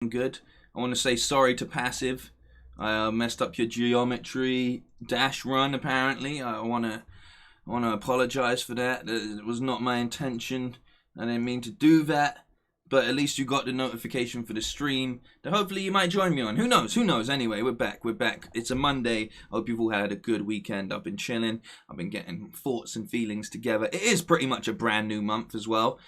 good. I want to say sorry to Passive. I messed up your geometry dash run. Apparently, I want to apologize for that. It was not my intention. I didn't mean to do that. But at least you got the notification for the stream that hopefully you might join me on. Who knows? Who knows? Anyway, we're back. We're back. It's a Monday. Hope you've all had a good weekend. I've been chilling. I've been getting thoughts and feelings together. It is pretty much a brand new month as well.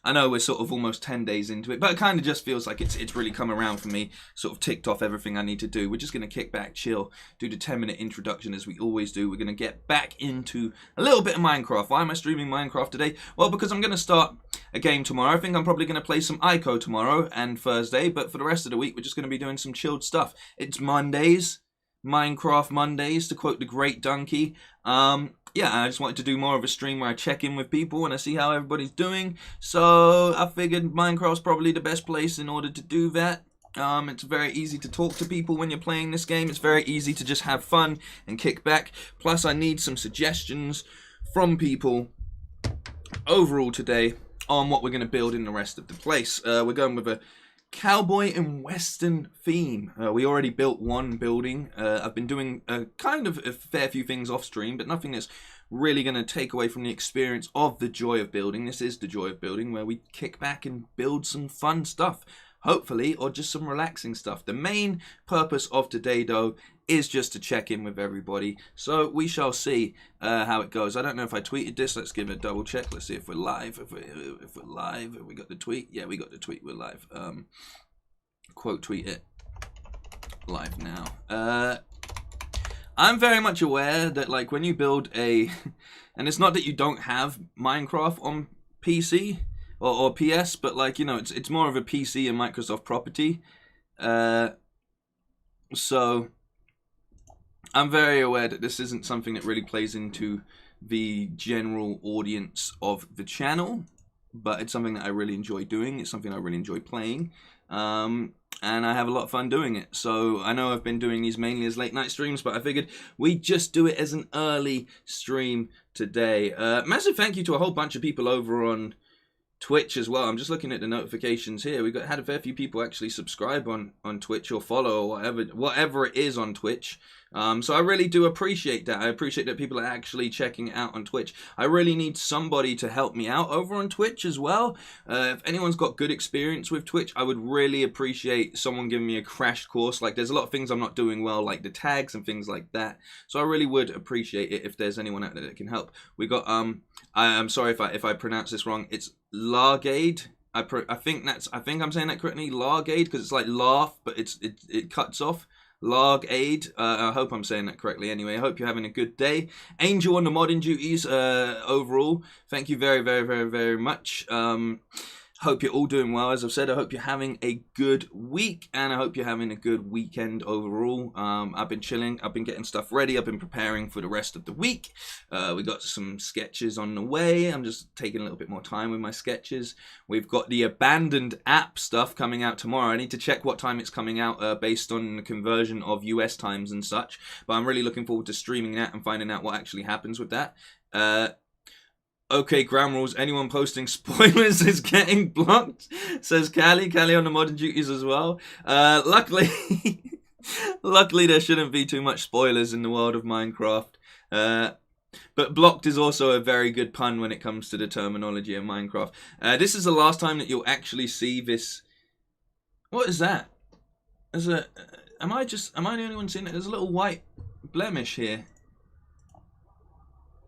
I know we're sort of almost 10 days into it, but it kind of just feels like it's really come around for me, sort of ticked off everything I need to do. We're just going to kick back, chill, do the 10-minute introduction as we always do. We're going to get back into a little bit of Minecraft. Why am I streaming Minecraft today? Well, because I'm going to start a game tomorrow. I think I'm probably going to play some Ico tomorrow and Thursday, but for the rest of the week, we're just going to be doing some chilled stuff. It's Mondays. Minecraft Mondays, to quote the great Donkey. Yeah, I just wanted to do more of a stream where I check in with people and I see how everybody's doing. So I figured Minecraft's probably the best place in order to do that. It's very easy to talk to people when you're playing this game. It's very easy to just have fun and kick back. Plus, I need some suggestions from people overall today on what we're going to build in the rest of the place. We're going with a cowboy and western theme. We already built one building. I've been doing kind of a fair few things off stream, but nothing that's really going to take away from the experience of the joy of building. This is the joy of building, where we kick back and build some fun stuff, hopefully, or just some relaxing stuff. The main purpose of today, though, is just to check in with everybody. So we shall see how it goes. I don't know if I tweeted this. Let's give it a double check. Let's see if we're live. If we're live, have we got the tweet? Yeah, we got the tweet. We're live. Quote tweet it. Live now. I'm very much aware that, like, when you build a, and it's not that you don't have Minecraft on PC or PS, but, like, you know, it's more of a PC and Microsoft property. So I'm very aware that this isn't something that really plays into the general audience of the channel, but it's something that I really enjoy doing. It's something I really enjoy playing, and I have a lot of fun doing it. So I know I've been doing these mainly as late night streams, but I figured we'd just do it as an early stream today. Massive thank you to a whole bunch of people over on Twitch as well. I'm just looking at the notifications here. We had a fair few people actually subscribe on Twitch or follow or whatever it is on Twitch. So I really do appreciate that. I appreciate that people are actually checking it out on Twitch. I really need somebody to help me out over on Twitch as well. If anyone's got good experience with Twitch, I would really appreciate someone giving me a crash course. Like, there's a lot of things I'm not doing well, like the tags and things like that. So I really would appreciate it if there's anyone out there that can help. We got I'm sorry if I pronounce this wrong. It's Largade. I think I'm saying that correctly. Largade, because it's like laugh, but it cuts off. Largade. I hope I'm saying that correctly. Anyway, I hope you're having a good day. Angel on the modding duties. Overall, thank you very, very, very, very much. Hope you're all doing well. As I've said, I hope you're having a good week, and I hope you're having a good weekend overall. I've been chilling. I've been getting stuff ready. I've been preparing for the rest of the week. We got some sketches on the way. I'm just taking a little bit more time with my sketches. We've got the abandoned app stuff coming out tomorrow. I need to check what time it's coming out based on the conversion of US times and such. But I'm really looking forward to streaming that and finding out what actually happens with that. Okay, ground rules. Anyone posting spoilers is getting blocked, says Callie. Callie on the modern duties as well. Luckily, luckily there shouldn't be too much spoilers in the world of Minecraft. But blocked is also a very good pun when it comes to the terminology of Minecraft. This is the last time that you'll actually see this. What is that? Am I the only one seeing it? There's a little white blemish here.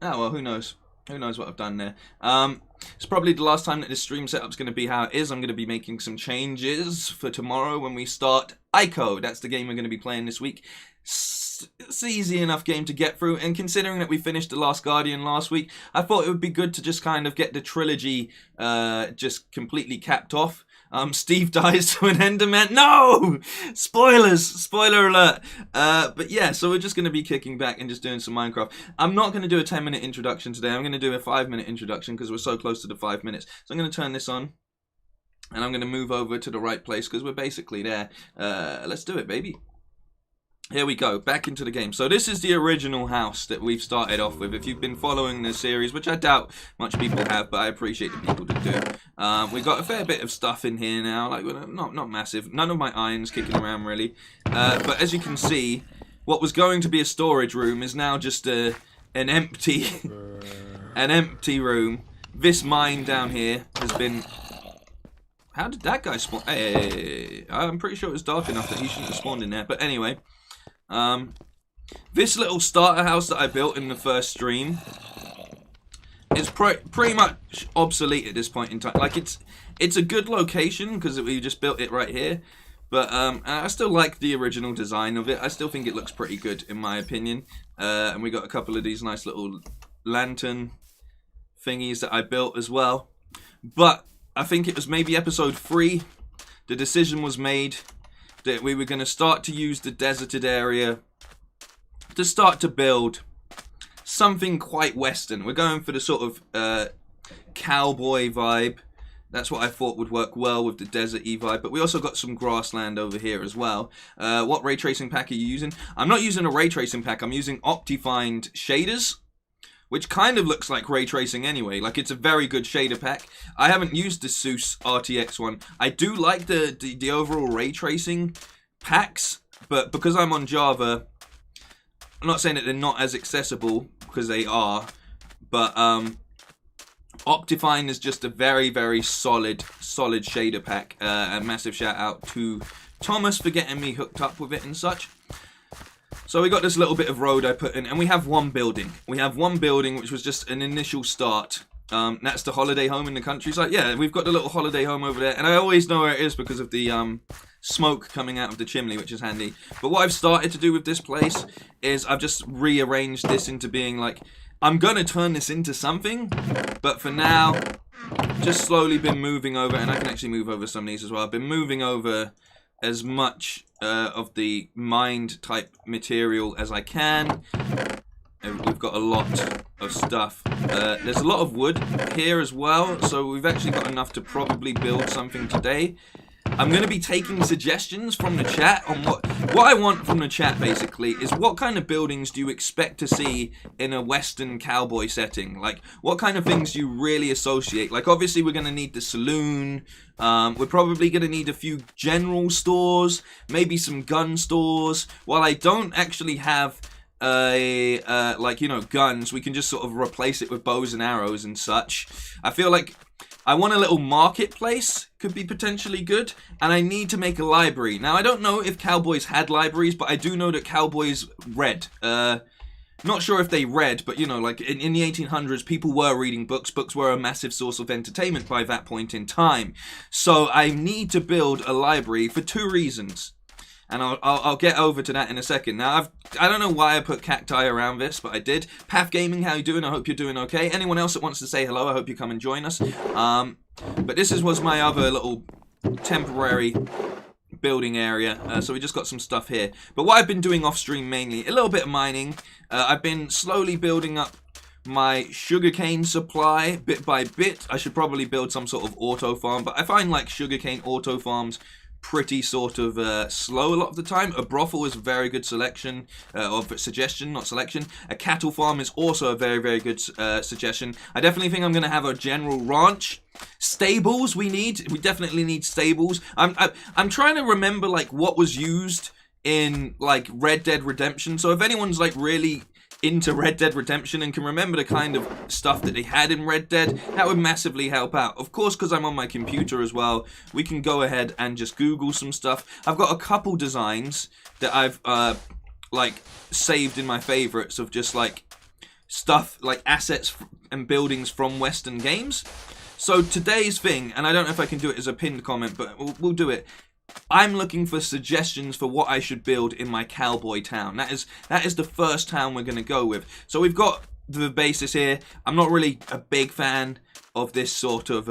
Oh, well, who knows? Who knows what I've done there. It's probably the last time that this stream setup's going to be how it is. I'm going to be making some changes for tomorrow when we start Ico. That's the game we're going to be playing this week. It's an easy enough game to get through, and considering that we finished The Last Guardian last week, I thought it would be good to just kind of get the trilogy just completely capped off. Steve dies to an Enderman. No! Spoilers! Spoiler alert. But yeah, so we're just going to be kicking back and just doing some Minecraft. I'm not going to do a 10-minute introduction today. I'm going to do a 5-minute introduction because we're so close to the 5 minutes. So I'm going to turn this on. And I'm going to move over to the right place because we're basically there. Let's do it, baby. Here we go, back into the game. So this is the original house that we've started off with. If you've been following the series, which I doubt much people have, but I appreciate the people that do. We've got a fair bit of stuff in here now, like not massive. None of my irons kicking around really. But as you can see, what was going to be a storage room is now just an empty, an empty room. This mine down here has been... How did that guy spawn? Hey, I'm pretty sure it was dark enough that he shouldn't have spawned in there. But anyway, this little starter house that I built in the first stream is pretty much obsolete at this point in time. Like, it's a good location because we just built it right here. But I still like the original design of it. I still think it looks pretty good in my opinion. And we got a couple of these nice little lantern thingies that I built as well. But I think it was maybe episode 3. The decision was made that we were going to start to use the deserted area to start to build something quite Western. We're going for the sort of cowboy vibe. That's what I thought would work well with the desert-y vibe. But we also got some grassland over here as well. What ray tracing pack are you using? I'm not using a ray tracing pack. I'm using Optifind shaders, which kind of looks like ray tracing anyway. Like, it's a very good shader pack. I haven't used the Seuss RTX one. I do like the overall ray tracing packs, but because I'm on Java, I'm not saying that they're not as accessible, because they are, but Optifind is just a very, very solid shader pack. A massive shout out to Thomas for getting me hooked up with it and such. So we got this little bit of road I put in, and we have one building. We have one building, which was just an initial start. That's the holiday home in the countryside. Yeah, we've got the little holiday home over there, and I always know where it is because of the smoke coming out of the chimney, which is handy. But what I've started to do with this place is I've just rearranged this into being like, I'm gonna turn this into something, but for now, just slowly been moving over, and I can actually move over some of these as well. I've been moving over as much of the mined type material as I can. We've got a lot of stuff. There's a lot of wood here as well, so we've actually got enough to probably build something today. I'm going to be taking suggestions from the chat on what I want from the chat, basically, is what kind of buildings do you expect to see in a Western cowboy setting? Like, what kind of things do you really associate? Like, obviously, we're going to need the saloon. We're probably going to need a few general stores, maybe some gun stores. While I don't actually have like, you know, guns, we can just sort of replace it with bows and arrows and such. I feel like I want a little marketplace, could be potentially good, and I need to make a library. Now, I don't know if cowboys had libraries, but I do know that cowboys read. Not sure if they read, but, you know, like, in the 1800s, people were reading books. Books were a massive source of entertainment by that point in time. So I need to build a library for 2 reasons. And I'll get over to that in a second. Now, I don't know why I put cacti around this, but I did. Path Gaming, how you doing? I hope you're doing okay. Anyone else that wants to say hello, I hope you come and join us. But this was my other little temporary building area. So we just got some stuff here. But what I've been doing off stream mainly, a little bit of mining. I've been slowly building up my sugarcane supply bit by bit. I should probably build some sort of auto farm, but I find like sugarcane auto farms pretty sort of slow a lot of the time. A brothel is a very good selection, of suggestion, not selection. A cattle farm is also a very, very good suggestion. I definitely think I'm going to have a general ranch. Stables we definitely need stables. I'm trying to remember like what was used in like Red Dead Redemption. So if anyone's like really into Red Dead Redemption and can remember the kind of stuff that they had in Red Dead, that would massively help out. Of course, because I'm on my computer as well, we can go ahead and just Google some stuff. I've got a couple designs that I've like saved in my favorites of just like stuff like assets and buildings from Western games. So today's thing, and I don't know if I can do it as a pinned comment, but we'll do it. I'm looking for suggestions for what I should build in my cowboy town. That is the first town we're going to go with. So we've got the basis here. I'm not really a big fan of this sort of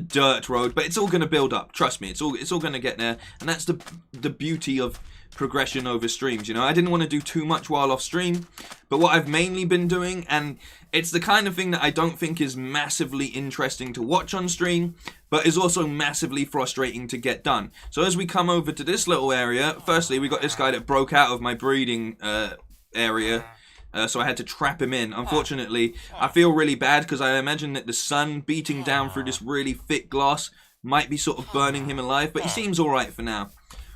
dirt road, but it's all going to build up. Trust me, it's all going to get there. And that's the beauty of progression over streams. You know, I didn't want to do too much while off stream, but what I've mainly been doing, and it's the kind of thing that I don't think is massively interesting to watch on stream, but is also massively frustrating to get done. So as we come over to this little area, firstly we got this guy that broke out of my breeding area. So I had to trap him in. Unfortunately, I feel really bad because I imagine that the sun beating down through this really thick glass might be sort of burning him alive, but he seems alright for now.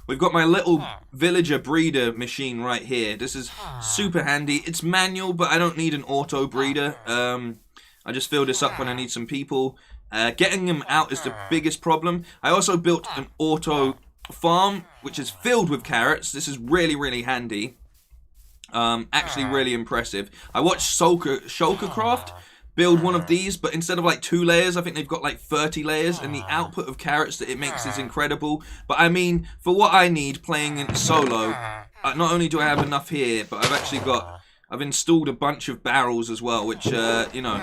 We've got my little villager breeder machine right here. This is super handy. It's manual, but I don't need an auto breeder. I just fill this up when I need some people. Getting them out is the biggest problem. I also built an auto farm, which is filled with carrots. This is really, really handy. Actually really impressive. I watched Shulkercraft build one of these, but instead of like 2 layers, I think they've got like 30 layers, and the output of carrots that it makes is incredible. But I mean, for what I need playing in solo, not only do I have enough here, but I've installed a bunch of barrels as well, which you know,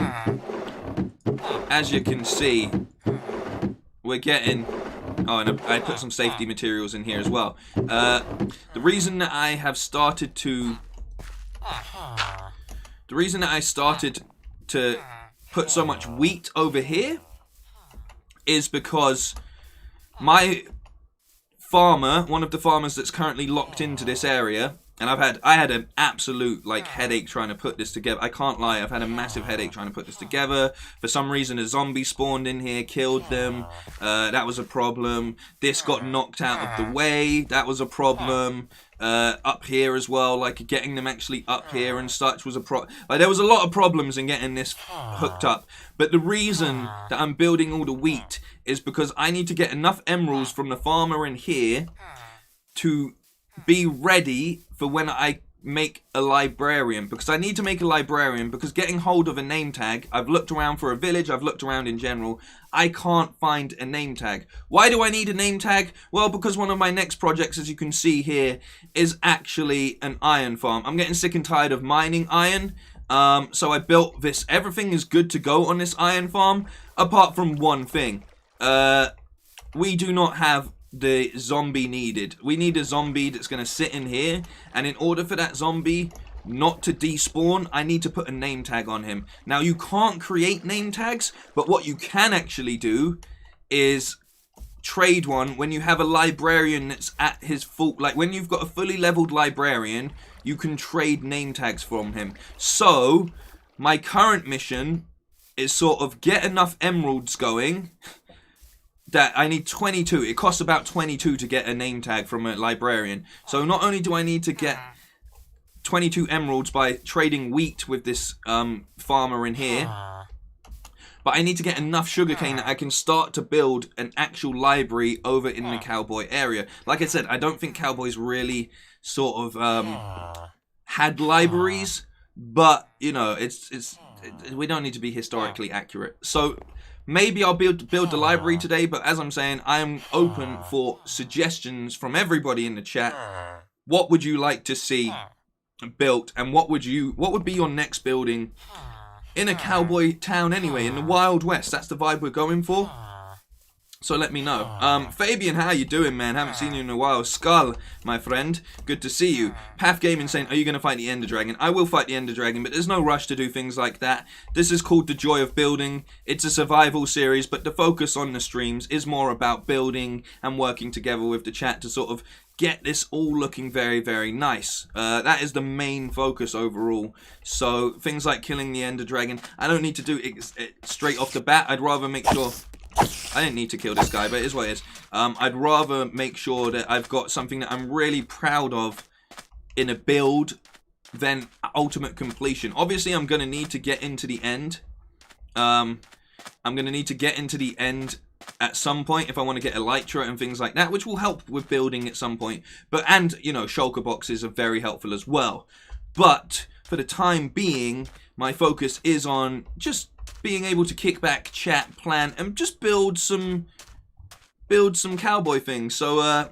as you can see, we're getting. Oh, and I put some safety materials in here as well. The reason that I started to put so much wheat over here is because my farmer, one of the farmers that's currently locked into this area, and I had an absolute like headache trying to put this together. I can't lie, I've had a massive headache trying to put this together. For some reason a zombie spawned in here, killed them. That was a problem. This got knocked out of the way. That was a problem. Up here as well, like getting them actually up here and such was a like there was a lot of problems in getting this hooked up. But the reason that I'm building all the wheat is because I need to get enough emeralds from the farmer in here to be ready for when I make a librarian, because I need to make a librarian, because getting hold of a name tag, I've looked around for a village, I've looked around in general, I can't find a name tag. Why do I need a name tag? Well, because one of my next projects, as you can see here, is actually an iron farm. I'm getting sick and tired of mining iron, so I built this. Everything is good to go on this iron farm, apart from one thing. We do not have the zombie needed. We need a zombie that's going to sit in here, and in order for that zombie not to despawn, I need to put a name tag on him. Now, you can't create name tags, but what you can actually do is trade one when you have a librarian that's at his full, like when you've got a fully leveled librarian, you can trade name tags from him. So my current mission is sort of get enough emeralds going that I need 22. It costs about 22 to get a name tag from a librarian. So not only do I need to get 22 emeralds by trading wheat with this farmer in here, but I need to get enough sugarcane that I can start to build an actual library over in the cowboy area. Like I said, I don't think cowboys really sort of had libraries, but you know, we don't need to be historically accurate. So maybe I'll build the library today, but as I'm saying, I am open for suggestions from everybody in the chat. What would you like to see built, and what would be your next building in a cowboy town anyway, in the Wild West? That's the vibe we're going for. So let me know. Fabian, how you doing, man? Haven't seen you in a while. Skull, my friend, good to see you. Path Gaming saying, are you going to fight the Ender Dragon? I will fight the Ender Dragon, but there's no rush to do things like that. This is called The Joy of Building. It's a survival series, but the focus on the streams is more about building and working together with the chat to sort of get this all looking very, very nice. That is the main focus overall. So things like killing the Ender Dragon, I don't need to do it straight off the bat. I'd rather make sure... I didn't need to kill this guy, but it is what it is. I'd rather make sure that I've got something that I'm really proud of in a build than ultimate completion. Obviously, I'm going to need to get into the end. I'm going to need to get into the end at some point if I want to get elytra and things like that, which will help with building at some point. And, you know, shulker boxes are very helpful as well. But for the time being, my focus is on just being able to kick back, chat, plan, and just build some cowboy things. So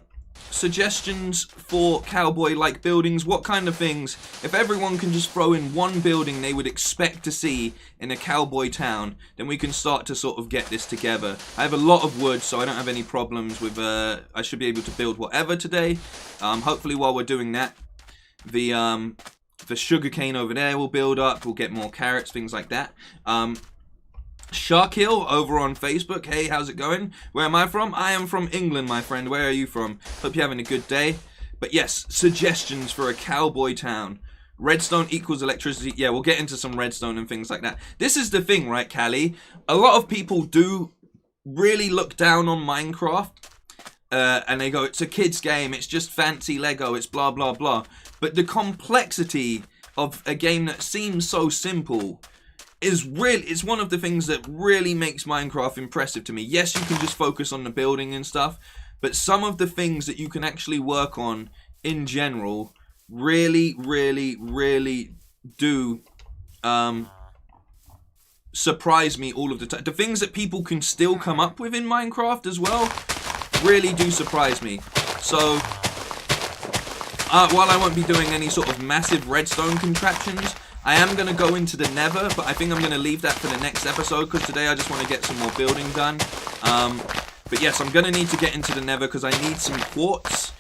suggestions for cowboy-like buildings. What kind of things, if everyone can just throw in one building they would expect to see in a cowboy town, then we can start to sort of get this together. I have a lot of wood, so I don't have any problems with, I should be able to build whatever today. Hopefully while we're doing that, the sugarcane over there will build up, we'll get more carrots, things like that. Shark Hill over on Facebook. Hey, how's it going? Where am I from? I am from England, my friend. Where are you from? Hope you're having a good day. But yes, suggestions for a cowboy town. Redstone equals electricity. Yeah, we'll get into some redstone and things like that. This is the thing, right, Callie? A lot of people do really look down on Minecraft. And they go, it's a kid's game. It's just fancy Lego. It's blah, blah, blah. But the complexity of a game that seems so simple it's one of the things that really makes Minecraft impressive to me. Yes, you can just focus on the building and stuff, but some of the things that you can actually work on in general really, really, really do surprise me all of the time. The things that people can still come up with in Minecraft as well really do surprise me. So, while I won't be doing any sort of massive redstone contraptions, I am going to go into the nether, but I think I'm going to leave that for the next episode, because today I just want to get some more building done. But yes, I'm going to need to get into the nether because I need some quartz.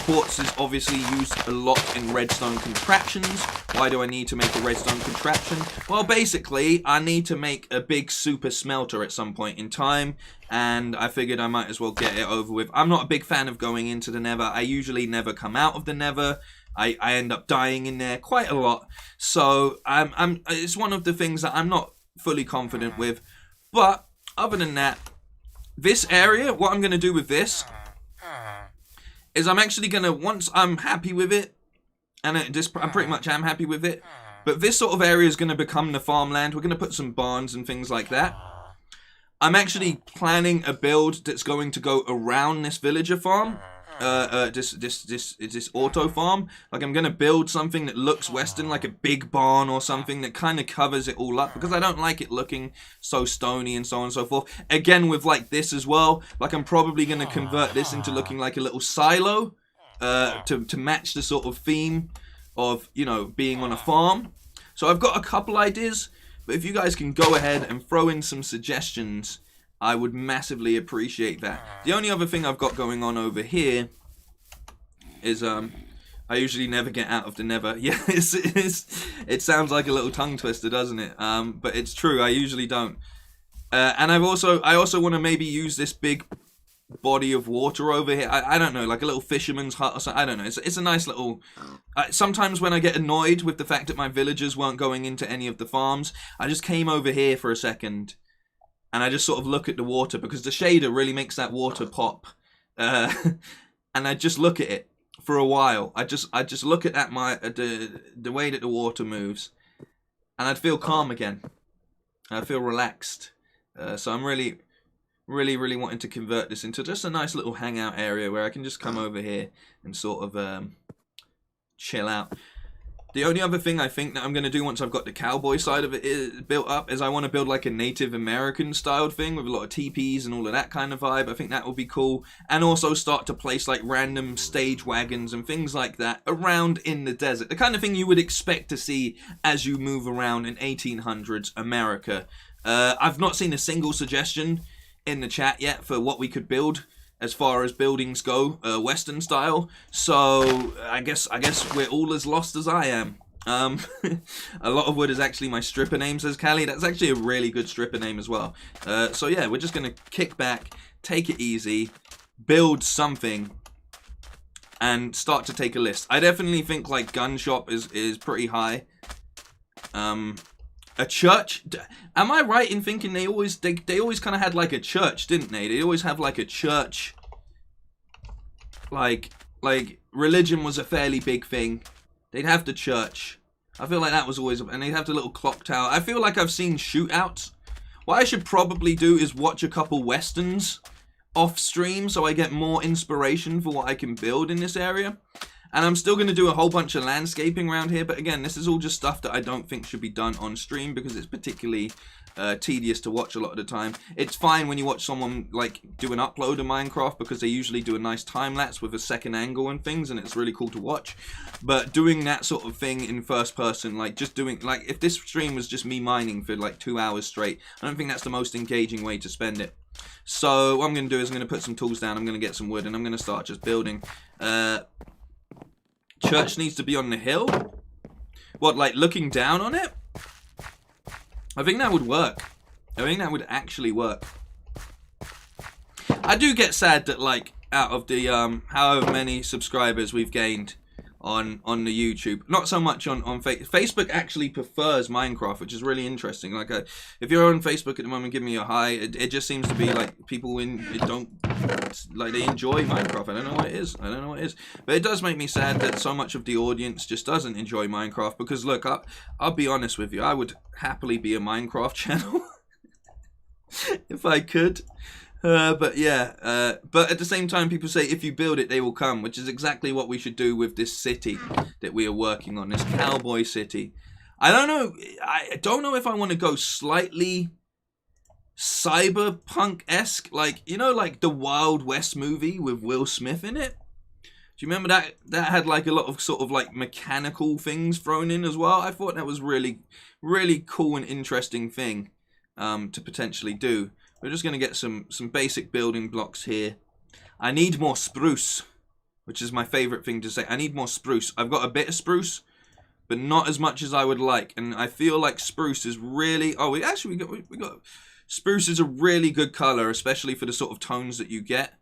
Quartz is obviously used a lot in redstone contraptions. Why do I need to make a redstone contraption? Well, basically, I need to make a big super smelter at some point in time, and I figured I might as well get it over with. I'm not a big fan of going into the nether. I usually never come out of the nether. I end up dying in there quite a lot. So it's one of the things that I'm not fully confident with. But other than that, this area, what I'm going to do with this is I'm actually going to, once I'm happy with it, and I pretty much am happy with it, but this sort of area is going to become the farmland. We're going to put some barns and things like that. I'm actually planning a build that's going to go around this villager farm. This auto farm. Like, I'm gonna build something that looks western, like a big barn or something that kind of covers it all up, because I don't like it looking so stony and so on and so forth. Again, with like this as well, like I'm probably gonna convert this into looking like a little silo to match the sort of theme of, you know, being on a farm. So I've got a couple ideas, but if you guys can go ahead and throw in some suggestions, I would massively appreciate that. The only other thing I've got going on over here is I usually never get out of the nether. Yeah, it sounds like a little tongue twister, doesn't it? But it's true. I usually don't. And I also want to maybe use this big body of water over here. I don't know, like a little fisherman's hut or something. I don't know. It's a nice little. Sometimes when I get annoyed with the fact that my villagers weren't going into any of the farms, I just came over here for a second. And I just sort of look at the water, because the shader really makes that water pop. And I just look at it for a while. I just look at that the way that the water moves, and I'd feel calm again. I feel relaxed. So I'm really wanting to convert this into just a nice little hangout area where I can just come over here and sort of chill out. The only other thing I think that I'm going to do once I've got the cowboy side of it built up is I want to build like a Native American styled thing with a lot of teepees and all of that kind of vibe. I think that will be cool. And also start to place like random stage wagons and things like that around in the desert. The kind of thing you would expect to see as you move around in 1800s America. I've not seen a single suggestion in the chat yet for what we could build as far as buildings go, Western style. So I guess we're all as lost as I am. A lot of wood is actually my stripper name, says Callie. That's actually a really good stripper name as well. So yeah, we're just gonna kick back, take it easy, build something, and start to take a list. I definitely think like gun shop is pretty high. A church? Am I right in thinking they always kind of had like a church, didn't they? They always have like a church. Like religion was a fairly big thing. They'd have the church. I feel like that was always, and they'd have the little clock tower. I feel like I've seen shootouts. What I should probably do is watch a couple westerns off stream so I get more inspiration for what I can build in this area. And I'm still going to do a whole bunch of landscaping around here. But again, this is all just stuff that I don't think should be done on stream because it's particularly tedious to watch a lot of the time. It's fine when you watch someone like do an upload of Minecraft because they usually do a nice time lapse with a second angle and things, and it's really cool to watch. But doing that sort of thing in first person, like just doing, like if this stream was just me mining for like 2 hours straight, I don't think that's the most engaging way to spend it. So what I'm going to do is I'm going to put some tools down, I'm going to get some wood, and I'm going to start just building. Church needs to be on the hill. What, like looking down on it? I think that would work. I think that would actually work. I do get sad that, like, out of the however many subscribers we've gained on the YouTube, not so much on Facebook actually prefers Minecraft, which is really interesting. Like, if you're on Facebook at the moment, give me a hi. It just seems to be like people don't like, they enjoy Minecraft. I don't know what it is. I don't know what it is, but it does make me sad that so much of the audience just doesn't enjoy Minecraft. Because look, I'll be honest with you, I would happily be a Minecraft channel if I could. But yeah, but at the same time, people say if you build it, they will come, which is exactly what we should do with this city that we are working on, this cowboy city. I don't know if I want to go slightly cyberpunk-esque, like, you know, like the Wild West movie with Will Smith in it. Do you remember that? That had like a lot of sort of like mechanical things thrown in as well. I thought that was really, really cool and interesting thing to potentially do. We're just going to get some basic building blocks here. I need more spruce, which is my favorite thing to say. I need more spruce. I've got a bit of spruce, but not as much as I would like. And I feel like spruce is really... Oh, we got... Spruce is a really good color, especially for the sort of tones that you get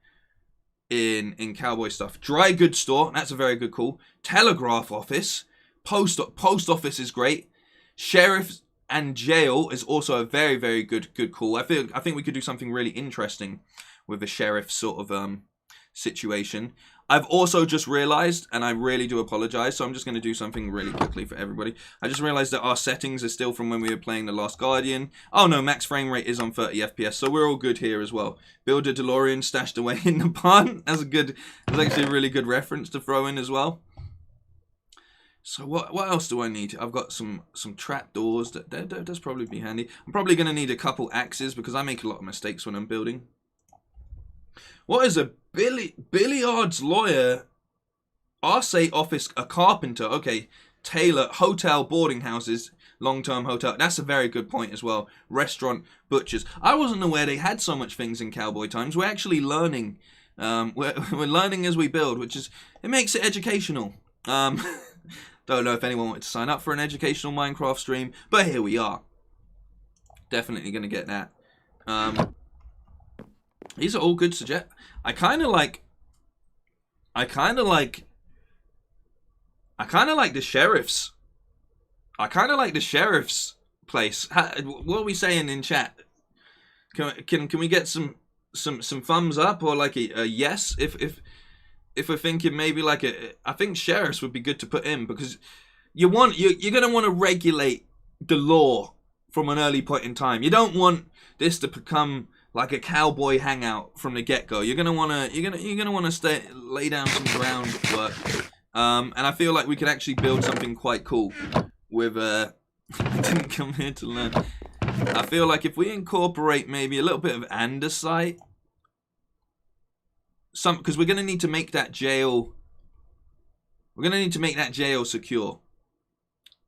in cowboy stuff. Dry goods store, that's a very good call. Telegraph office. Post office is great. Sheriff and jail is also a very, very good call. I think we could do something really interesting with the sheriff sort of situation. I've also just realized, and I really do apologize, so I'm just going to do something really quickly for everybody. I just realized that our settings are still from when we were playing The Last Guardian. Oh no, max frame rate is on 30 FPS, so we're all good here as well. Build a DeLorean stashed away in the barn. That's actually a really good reference to throw in as well. So what else do I need? I've got some trapdoors. That's probably be handy. I'm probably going to need a couple axes because I make a lot of mistakes when I'm building. What is a billiards lawyer? Arce office, a carpenter. Okay, tailor, hotel, boarding houses, long-term hotel. That's a very good point as well. Restaurant, butchers. I wasn't aware they had so much things in Cowboy Times. We're actually learning. We're learning as we build, which is, it makes it educational. Don't know if anyone wanted to sign up for an educational Minecraft stream, but here we are. Definitely going to get that. These are all good suggestions. I kind of like the sheriff's. I kind of like the sheriff's place. What are we saying in chat? Can we get some thumbs up or like a yes if we're thinking maybe like I think sheriffs would be good to put in, because you're gonna want to regulate the law from an early point in time. You don't want this to become like a cowboy hangout from the get-go. You're gonna wanna lay down some groundwork. And I feel like we could actually build something quite cool with I didn't come here to learn. I feel like if we incorporate maybe a little bit of andesite, because we're gonna need to make that jail. We're gonna need to make that jail secure.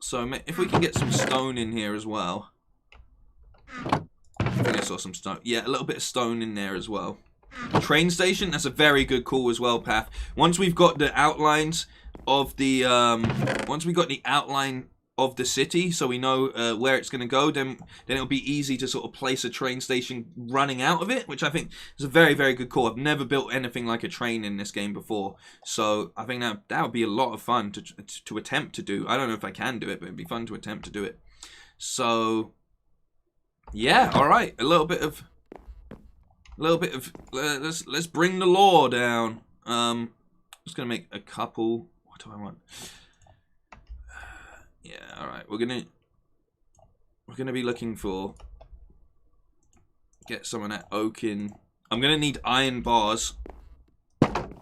So if we can get some stone in here as well. I think I saw some stone. Yeah, a little bit of stone in there as well. Train station, that's a very good call as well, Path. Once we've got the outlines of the city, so we know where it's going to go, then it'll be easy to sort of place a train station running out of it, which I think is a very, very good call. I've never built anything like a train in this game before, so I think that would be a lot of fun to attempt to do. I don't know if I can do it, but it'd be fun to attempt to do it. So yeah, all right, a little bit of let's bring the law down. I'm just gonna make a couple. What do I want? Yeah, all right. We're gonna be looking for, get some of that oak in. I'm gonna need iron bars. What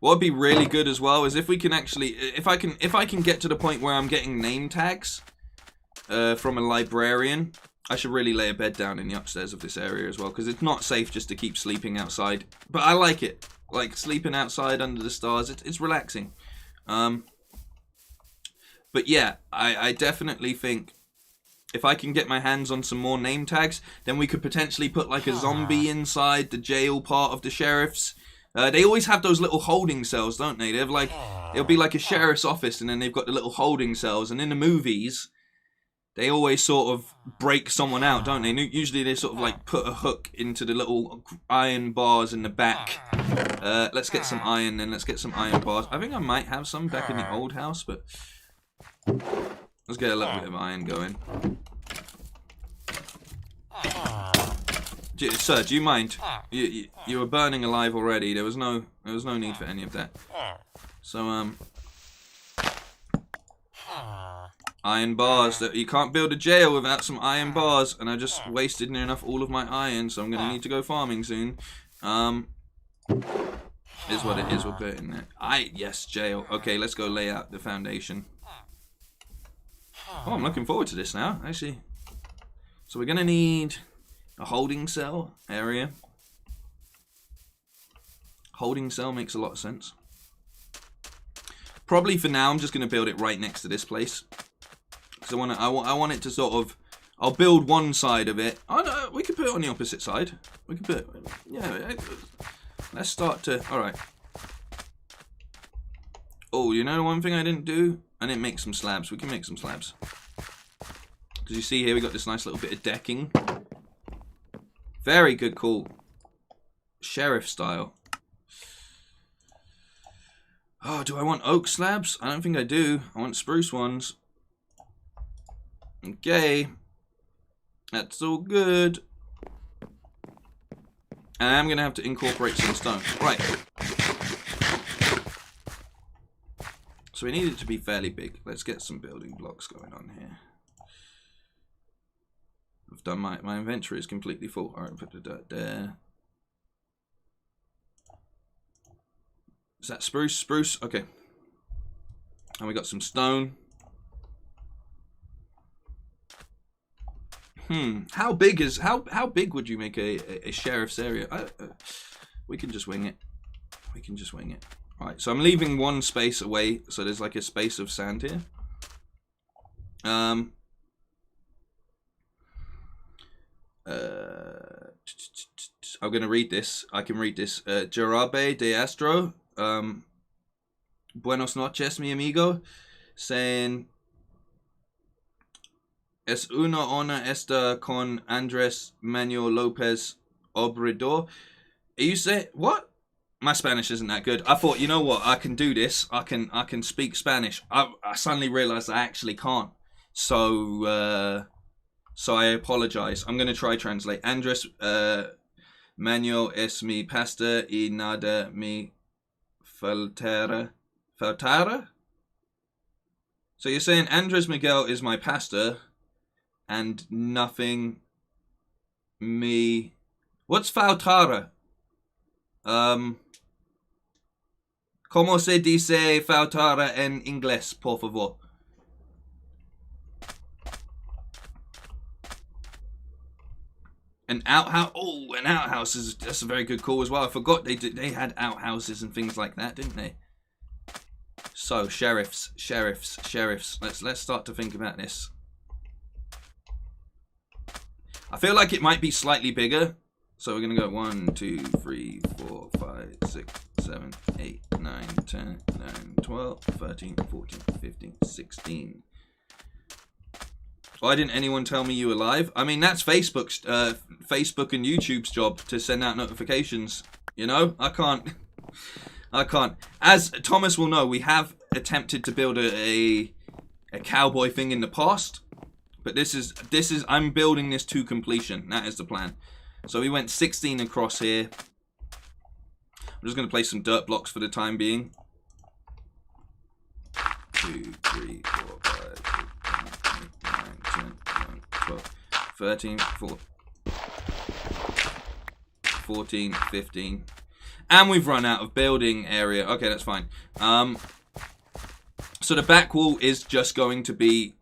would be really good as well is if we can actually, if I can get to the point where I'm getting name tags from a librarian. I should really lay a bed down in the upstairs of this area as well, because it's not safe just to keep sleeping outside. But I like it. Like, sleeping outside under the stars, it's relaxing. But yeah, I definitely think if I can get my hands on some more name tags, then we could potentially put like a zombie inside the jail part of the sheriffs. They always have those little holding cells, don't they? They have like, it'll be like a sheriff's office, and then they've got the little holding cells. And in the movies, they always sort of break someone out, don't they? Usually they sort of like put a hook into the little iron bars in the back. Let's get some iron then. Let's get some iron bars. I think I might have some back in the old house, but let's get a little bit of iron going. Sir, do you mind? You were burning alive already. There was no need for any of that. So iron bars. That you can't build a jail without some iron bars, and I just wasted near enough all of my iron, so I'm gonna need to go farming soon. Is what it is. We'll put it in there. Yes, jail. Okay, let's go lay out the foundation. Oh, I'm looking forward to this now, actually. So we're gonna need a holding cell area. Holding cell makes a lot of sense. Probably for now, I'm just gonna build it right next to this place. Because I want it to sort of. I'll build one side of it. Oh no, we could put it on the opposite side. We could put. Yeah. Let's start to. All right. Oh, you know one thing I didn't do? I didn't make some slabs. We can make some slabs. Because you see here, we got this nice little bit of decking. Very good, cool. Sheriff style. Oh, do I want oak slabs? I don't think I do. I want spruce ones. Okay. That's all good. And I'm going to have to incorporate some stone. Right. So we need it to be fairly big. Let's get some building blocks going on here. I've done my inventory is completely full. Alright, put the dirt there. Is that spruce? Spruce? Okay. And we got some stone. How big would you make a sheriff's area? We can just wing it. We can just wing it. Alright, so I'm leaving one space away, so there's like a space of sand here. I'm gonna read this. I can read this. Jarabe de Astro. Buenos noches, mi amigo. Saying Es una honor esta con Andres Manuel Lopez Obrador. You say what? My Spanish isn't that good. I thought, you know what? I can do this. I can speak Spanish. I suddenly realized I actually can't. So I apologize. I'm gonna try translate. Andres Manuel es mi pastor y nada mi faltara. Faltara? So you're saying Andres Miguel is my pastor and nothing me. What's faltara? ¿Cómo se dice faltara en inglés, por favor? An outhouse. Oh, an outhouse that's a very good call as well. I forgot they had outhouses and things like that, didn't they? So sheriffs. Let's start to think about this. I feel like it might be slightly bigger. So we're gonna go 1, 2, 3, 4, 5, 6, 7, 8, 9, 10, 11, 12, 13, 14, 15, 16. Why didn't anyone tell me you were live? I mean, that's Facebook and YouTube's job to send out notifications. You know, I can't. As Thomas will know, we have attempted to build a cowboy thing in the past, but this is I'm building this to completion. That is the plan. So we went 16 across here. I'm just going to place some dirt blocks for the time being. 2, 3, 4, 5, 6, 7, 8, 9, 10, 11, 12, 13, 14, 15. And we've run out of building area. Okay, that's fine. So the back wall is just going to be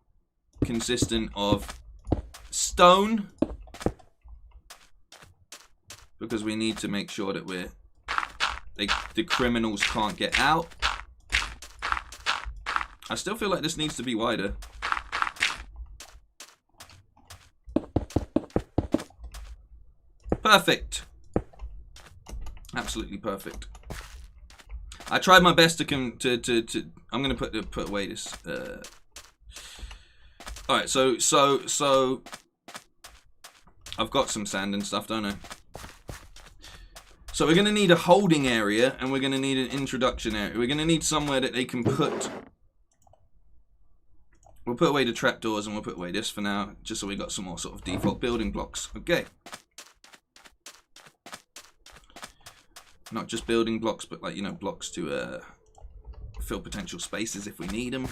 consistent of stone, because we need to make sure that the criminals can't get out. I still feel like this needs to be wider. Perfect. Absolutely perfect. I tried my best to I'm gonna put away this. All right, so I've got some sand and stuff, don't I? So we're gonna need a holding area, and we're gonna need an introduction area. We're gonna need somewhere that they can put. We'll put away the trapdoors, and we'll put away this for now, just so we got some more sort of default building blocks. Okay. Not just building blocks, but like, you know, blocks to fill potential spaces if we need them.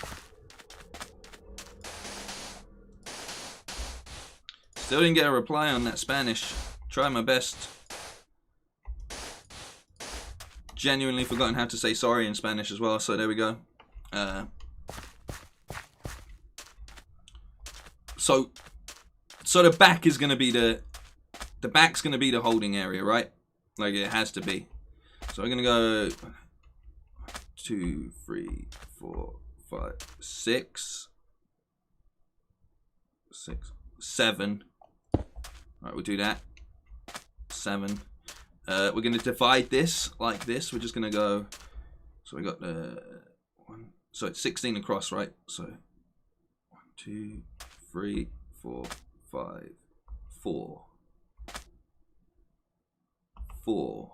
Still didn't get a reply on that Spanish. Try my best. Genuinely forgotten how to say sorry in Spanish as well, so there we go. So the back is going to be the back's going to be the holding area, right? Like it has to be. So we're going to go 2, 3, 4, 5, 6, 7. All right, we'll do that. 7. We're going to divide this like this. We're just going to go. So we got the 1. So it's 16 across, right? So 1, 2, 3, 4, 5, 4. 4.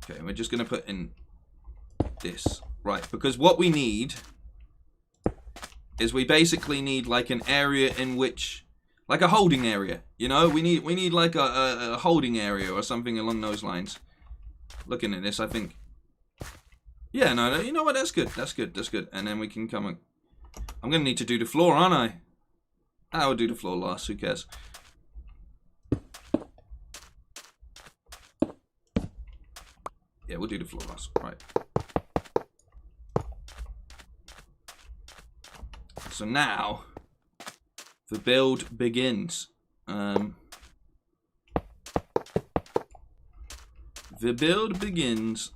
Okay, and we're just going to put in this, right? Because what we need is we basically need like an area in which, like a holding area, you know? We need like a holding area or something along those lines. Looking at this, I think, yeah, no, you know what? That's good. That's good. That's good. And then we can come. I'm going to need to do the floor, aren't I? I will do the floor last. Who cares? Yeah, we'll do the floor last. Right. So now, the build begins. The build begins.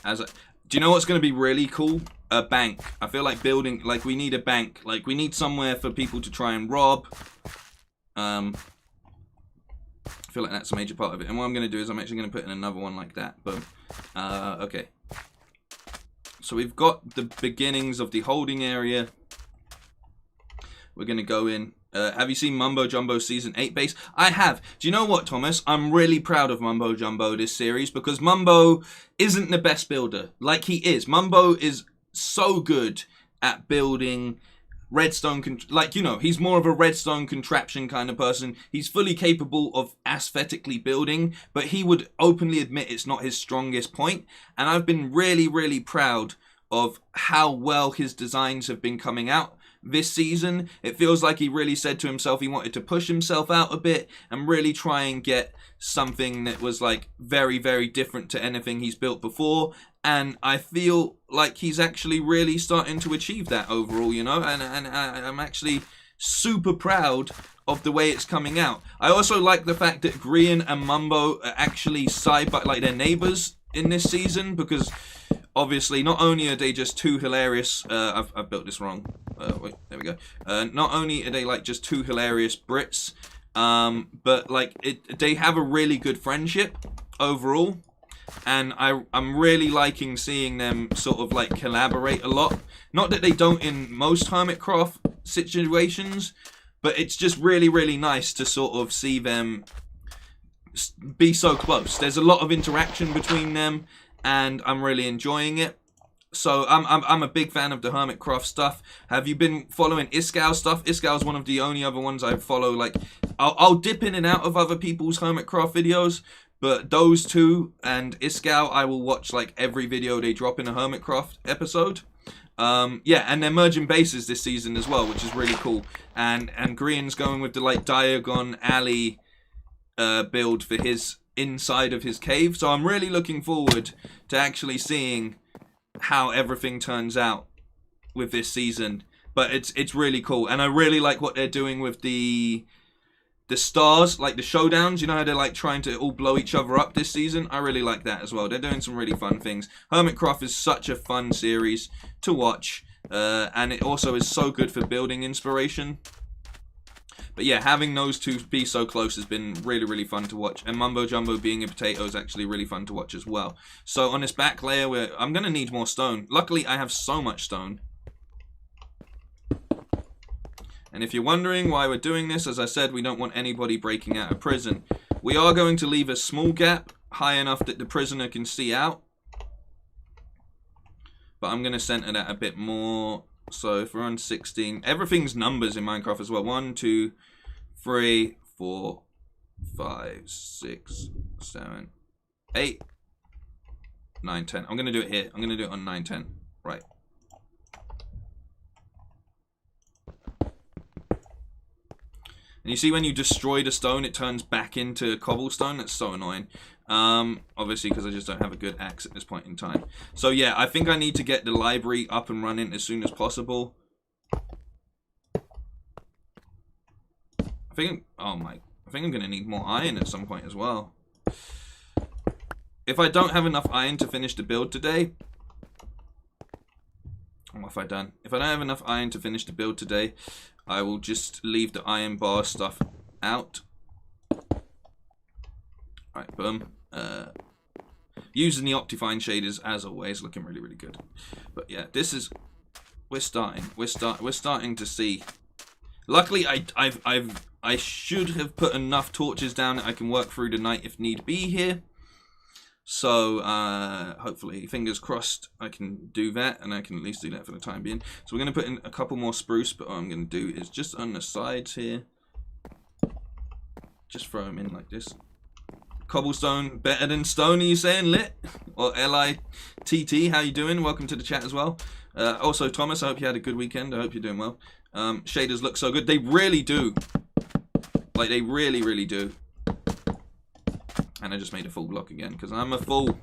Do you know what's going to be really cool? A bank. I feel like building, like we need a bank. Like we need somewhere for people to try and rob. I feel like that's a major part of it. And what I'm going to do is I'm actually going to put in another one like that. Boom. Okay. So we've got the beginnings of the holding area. We're going to go in. Have you seen Mumbo Jumbo Season 8 base? I have. Do you know what, Thomas? I'm really proud of Mumbo Jumbo this series because Mumbo isn't the best builder. Like he is. Mumbo is so good at building redstone, like, you know, he's more of a redstone contraption kind of person. He's fully capable of aesthetically building, but he would openly admit it's not his strongest point. And I've been really, really proud of how well his designs have been coming out this season. It feels like he really said to himself he wanted to push himself out a bit and really try and get something that was like very, very different to anything he's built before. And I feel like he's actually really starting to achieve that overall, you know, and I'm actually super proud of the way it's coming out. I also like the fact that Grian and Mumbo are actually side by, like, they're neighbors in this season, because obviously not only are they just two hilarious, I've built this wrong, wait, there we go, not only are they like just two hilarious Brits, but like they have a really good friendship overall. And I'm really liking seeing them sort of like collaborate a lot. Not that they don't in most Hermitcraft situations, but it's just really, really nice to sort of see them be so close. There's a lot of interaction between them, and I'm really enjoying it. So I'm a big fan of the Hermitcraft stuff. Have you been following Iskall stuff? Iskall's one of the only other ones I follow. Like I'll dip in and out of other people's Hermitcraft videos. But those two and Iskall, I will watch like every video they drop in a Hermitcraft episode. Yeah, and they're merging bases this season as well, which is really cool. And Grian's going with the like Diagon Alley build for his inside of his cave. So I'm really looking forward to actually seeing how everything turns out with this season, but it's really cool, and I really like what they're doing with the stars, like the showdowns. You know how they're like trying to all blow each other up this season? I really like that as well. They're doing some really fun things. Hermitcraft is such a fun series to watch, and it also is so good for building inspiration. But yeah, having those two be so close has been really, really fun to watch. And Mumbo Jumbo being a potato is actually really fun to watch as well. So on this back layer, I'm going to need more stone. Luckily, I have so much stone. And if you're wondering why we're doing this, as I said, we don't want anybody breaking out of prison. We are going to leave a small gap high enough that the prisoner can see out. But I'm going to center that a bit more. So if we're on 16, everything's numbers in Minecraft as well. 1, 2, 3, 4, 5, 6, 7, 8, 9, 10. I'm going to do it here. I'm going to do it on 9, 10. Right. And you see when you destroy the stone, it turns back into cobblestone. That's so annoying. Obviously, because I just don't have a good axe at this point in time. So yeah, I think I need to get the library up and running as soon as possible. I think I'm going to need more iron at some point as well. If I don't have enough iron to finish the build today... What have I done? If I don't have enough iron to finish the build today, I will just leave the iron bar stuff out. Right, boom. Using the Optifine shaders as always, looking really, really good. But yeah, this is we're starting to see. Luckily, I should have put enough torches down that I can work through the night if need be here. So hopefully, fingers crossed, I can do that, and I can at least do that for the time being. So we're going to put in a couple more spruce, but what I'm going to do is just on the sides here, just throw them in like this. Cobblestone better than stone, are you saying, Lit? Or L-I-T-T, how you doing? Welcome to the chat as well. Also, Thomas, I hope you had a good weekend. I hope you're doing well. Shaders look so good. They really do. Like, they really, really do. And I just made a full block again, because I'm a fool. There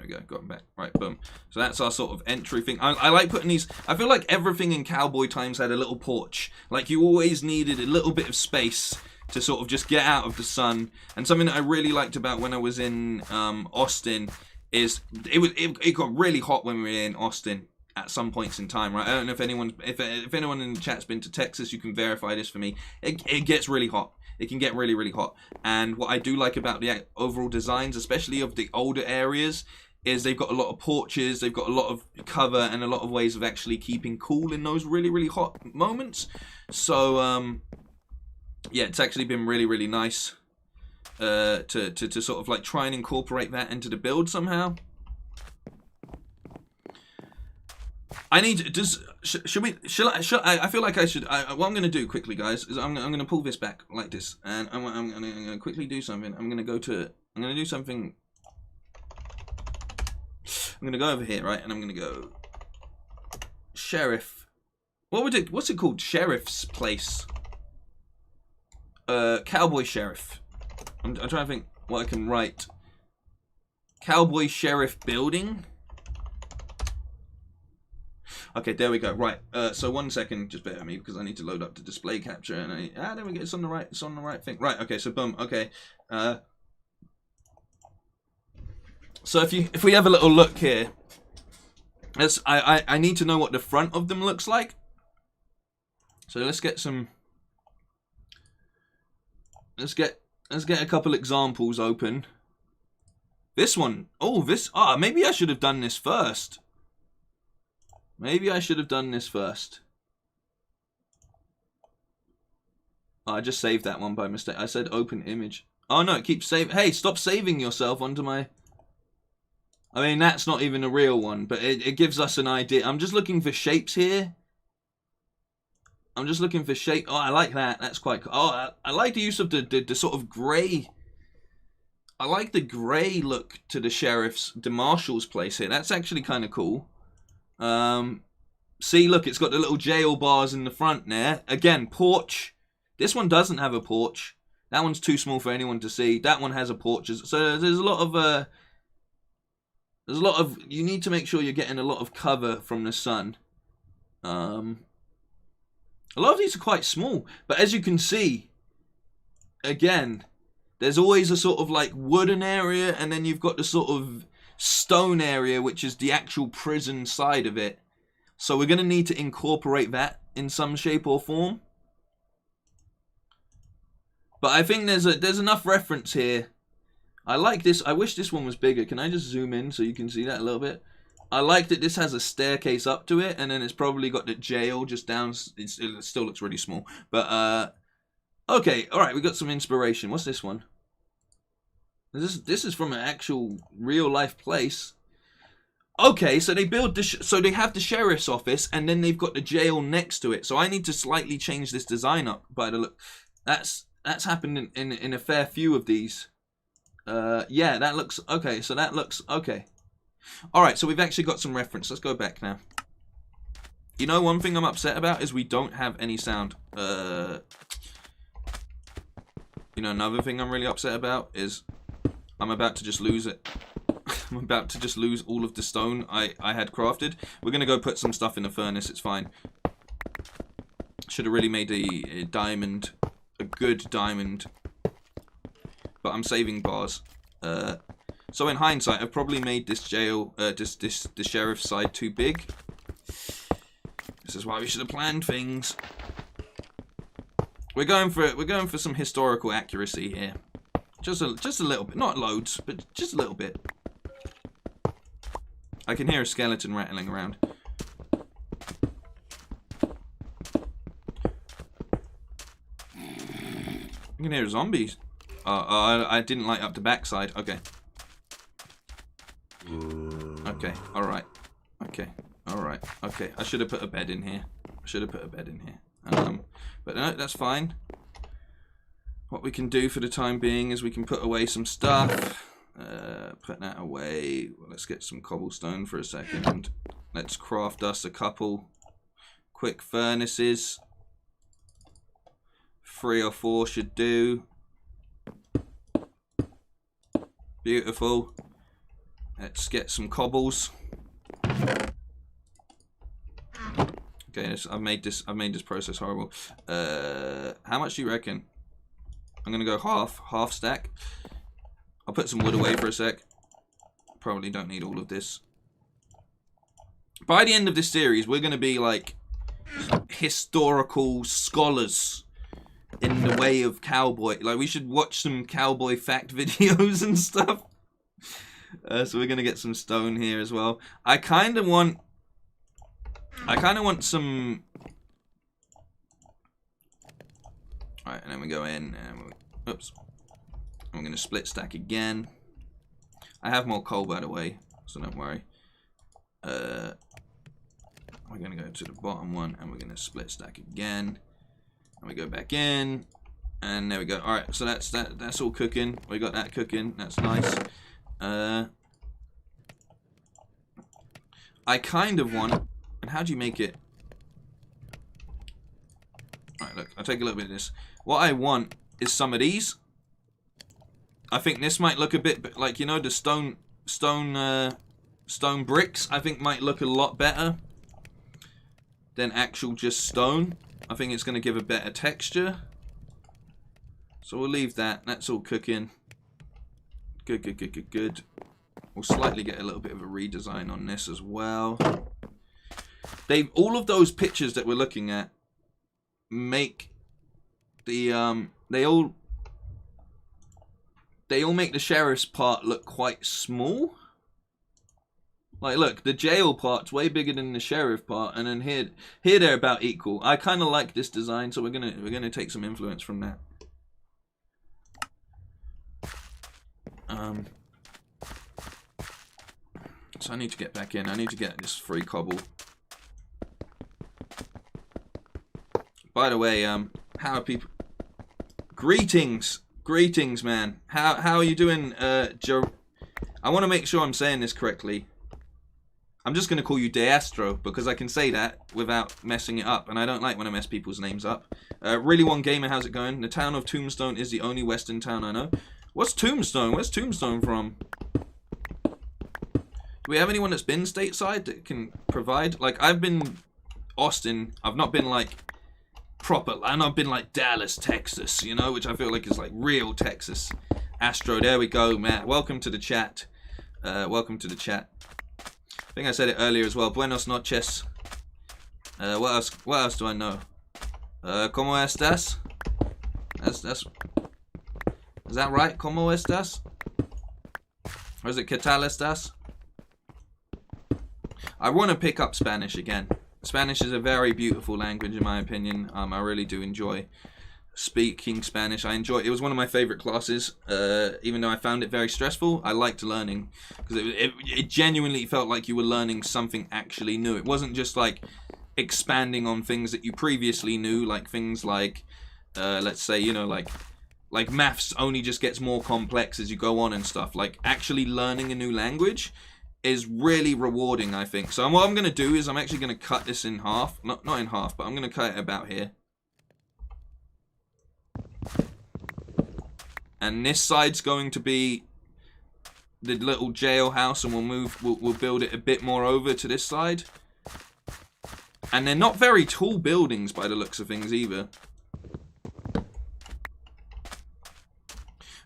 we go, got them back. Right, boom. So that's our sort of entry thing. I like putting these... I feel like everything in Cowboy Times had a little porch. Like, you always needed a little bit of space to sort of just get out of the sun. And something that I really liked about when I was in Austin is it got really hot when we were in Austin at some points in time, right? I don't know if anyone in the chat's been to Texas, you can verify this for me. It gets really hot. It can get really, really hot. And what I do like about the overall designs, especially of the older areas, is they've got a lot of porches, they've got a lot of cover, and a lot of ways of actually keeping cool in those really, really hot moments. So, yeah, it's actually been really, really nice to sort of like try and incorporate that into the build somehow. I need I feel like I should. What I'm going to do quickly, guys, is I'm going to pull this back like this, and I'm going to quickly do something. I'm going to do something. I'm going to go over here, right, and I'm going to go Sheriff. What's it called? Sheriff's place. Cowboy Sheriff. I'm trying to think what I can write. Cowboy Sheriff building. Okay, there we go. Right. So 1 second, just bear with me because I need to load up the display capture, and there we go. It's on the right thing. Right. Okay. So boom. Okay. So if we have a little look here, I need to know what the front of them looks like. So let's get some. Let's get a couple examples open. This one. Oh, this. Maybe I should have done this first. Maybe I should have done this first. I just saved that one by mistake. I said open image. Oh no, it keeps saving. Hey, stop saving yourself onto my... I mean, that's not even a real one, but it gives us an idea. I'm just looking for shapes here. I'm just looking for shape. Oh, I like that. That's quite cool. Oh, I like the use of the sort of grey. I like the grey look to the marshal's place here. That's actually kind of cool. See, look, it's got the little jail bars in the front there. Again, porch. This one doesn't have a porch. That one's too small for anyone to see. That one has a porch. So there's a lot of you need to make sure you're getting a lot of cover from the sun. A lot of these are quite small, but as you can see, again, there's always a sort of like wooden area, and then you've got the sort of stone area, which is the actual prison side of it. So we're going to need to incorporate that in some shape or form. But I think there's enough reference here. I like this. I wish this one was bigger. Can I just zoom in so you can see that a little bit? I like that this has a staircase up to it, and then it's probably got the jail just down. It still looks really small. But, okay, alright, we got some inspiration. What's this one? This is from an actual real-life place. Okay, so they build so they have the sheriff's office, and then they've got the jail next to it. So I need to slightly change this design up by the look. That's happened in a fair few of these. Yeah, that looks okay. So that looks okay. All right, so we've actually got some reference. Let's go back now. You know, one thing I'm upset about is we don't have any sound. You know, another thing I'm really upset about is I'm about to just lose it. I'm about to just lose all of the stone I had crafted. We're going to go put some stuff in the furnace. It's fine. Should have really made a diamond, a good diamond. But I'm saving bars. So in hindsight, I've probably made this jail, the sheriff's side too big. This is why we should have planned things. We're going for some historical accuracy here. Just a little bit, not loads, but just a little bit. I can hear a skeleton rattling around. I can hear zombies. I didn't light up the backside. Okay. Okay. All right. Okay. All right. Okay. I should have put a bed in here. But no, that's fine. What we can do for the time being is we can put away some stuff. Put that away. Well, let's get some cobblestone for a second. Let's craft us a couple quick furnaces. 3 or 4 should do. Beautiful. Let's get some cobbles. Okay, I've made this process horrible. How much do you reckon? I'm gonna go half stack. I'll put some wood away for a sec. Probably don't need all of this. By the end of this series, we're gonna be like historical scholars in the way of cowboy. Like, we should watch some cowboy fact videos and stuff. So we're gonna get some stone here as well. I kind of want some. All right, and then we go in and oops. I'm gonna split stack again. I have more coal, by the way, so don't worry. We're gonna go to the bottom one and we're gonna split stack again. And we go back in, and there we go. All right, so that's all cooking. We got that cooking. That's nice. I kind of want. And how do you make it? All right, look. I'll take a little bit of this. What I want is some of these. I think this might look a bit like, you know, the stone bricks. I think might look a lot better than actual just stone. I think it's going to give a better texture. So we'll leave that. That's all cooking. Good. We'll slightly get a little bit of a redesign on this as well. All of those pictures that we're looking at make the they all make the sheriff's part look quite small. Like, look, the jail part's way bigger than the sheriff part, and then here they're about equal. I kind of like this design, so we're gonna take some influence from that. So I need to get back in. I need to get this free cobble. By the way, how are people? Greetings, man. How are you doing, Joe? I want to make sure I'm saying this correctly. I'm just going to call you Deastro because I can say that without messing it up, and I don't like when I mess people's names up. Really One Gamer, how's it going? The town of Tombstone is the only Western town I know. What's Tombstone? Where's Tombstone from? Do we have anyone that's been stateside that can provide? Like, I've been Austin. I've not been like proper. I've not been like Dallas, Texas, you know, which I feel like is like real Texas. Astro, there we go, Matt. Welcome to the chat. Welcome to the chat. I think I said it earlier as well. Buenos noches. What else? What else do I know? ¿Cómo estás? Is that right? ¿Cómo estás? Or is it ¿Qué tal estás? I want to pick up Spanish again. Spanish is a very beautiful language in my opinion. I really do enjoy speaking Spanish. It was one of my favorite classes, even though I found it very stressful. I liked learning because it genuinely felt like you were learning something actually new. It wasn't just like expanding on things that you previously knew, like things like let's say, you know, like maths only just gets more complex as you go on and stuff. Like actually learning a new language is really rewarding, I think. So what I'm going to do is I'm actually going to cut this in half. Not in half, but I'm going to cut it about here. And this side's going to be the little jailhouse, and we'll build it a bit more over to this side. And they're not very tall buildings by the looks of things either.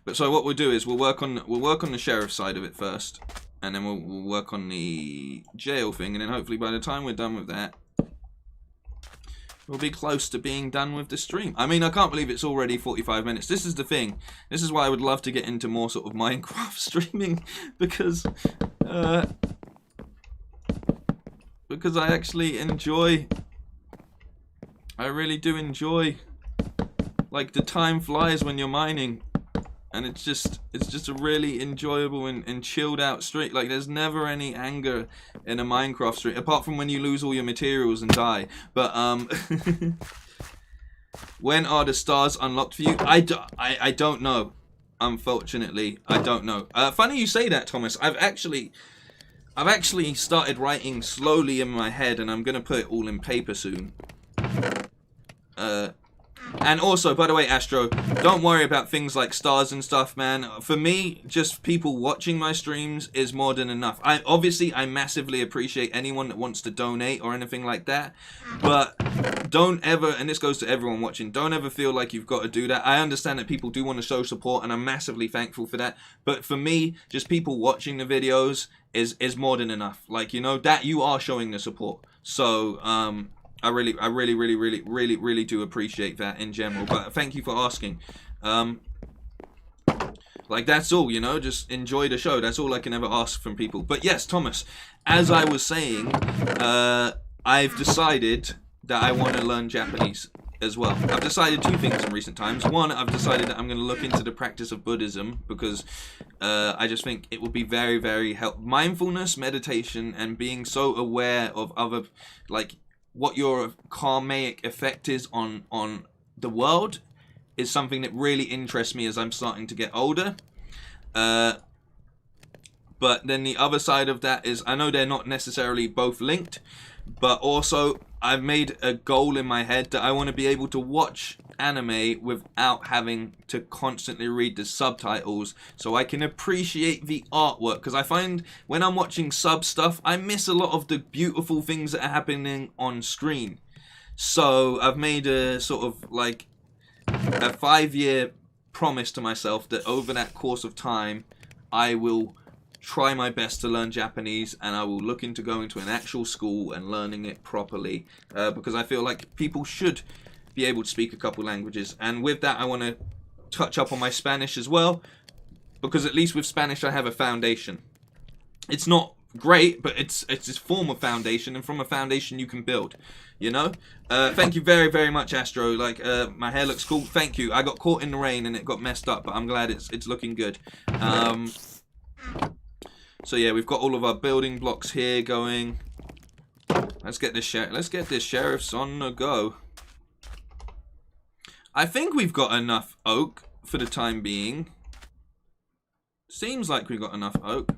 But so what we'll do is we'll work on the sheriff side of it first, and then we'll work on the jail thing, and then hopefully by the time we're done with that, we'll be close to being done with the stream. I mean, I can't believe it's already 45 minutes. This is the thing. This is why I would love to get into more sort of Minecraft streaming, because I actually enjoy. I really do enjoy. Like, the time flies when you're mining, and it's just a really enjoyable and chilled out stream. Like, there's never any anger in a Minecraft stream, apart from when you lose all your materials and die. But when are the stars unlocked for you? I don't know. Unfortunately, I don't know. Funny you say that, Thomas. I've actually started writing slowly in my head, and I'm gonna put it all in paper soon. And also, by the way, Astro, don't worry about things like stars and stuff, man. For me, just people watching my streams is more than enough. I massively appreciate anyone that wants to donate or anything like that. But don't ever, and this goes to everyone watching, don't ever feel like you've got to do that. I understand that people do want to show support, and I'm massively thankful for that. But for me, just people watching the videos is more than enough. Like, you know, that you are showing the support. So, I really do appreciate that in general. But thank you for asking. Like, that's all, you know, just enjoy the show. That's all I can ever ask from people. But yes, Thomas, as I was saying, I've decided that I want to learn Japanese as well. I've decided two things in recent times. One, I've decided that I'm going to look into the practice of Buddhism, because I just think it would be very, very helpful. Mindfulness, meditation, and being so aware of other, like, what your karmic effect is on the world is something that really interests me as I'm starting to get older. But then the other side of that is, I know they're not necessarily both linked, but also I've made a goal in my head that I want to be able to watch anime without having to constantly read the subtitles, so I can appreciate the artwork. Because I find when I'm watching sub stuff, I miss a lot of the beautiful things that are happening on screen. So I've made a sort of like a 5-year promise to myself that over that course of time, I will try my best to learn Japanese, and I will look into going to an actual school and learning it properly, because I feel like people should be able to speak a couple languages. And with that, I want to touch up on my Spanish as well, because at least with Spanish I have a foundation. It's not great, but it's a form of foundation, and from a foundation you can build, you know. Thank you very, very much, Astro. Like, my hair looks cool. Thank you. I got caught in the rain and it got messed up, but I'm glad it's looking good. So yeah, we've got all of our building blocks here going. Let's get this sheriff's on the go. I think we've got enough oak for the time being. Seems like we've got enough oak.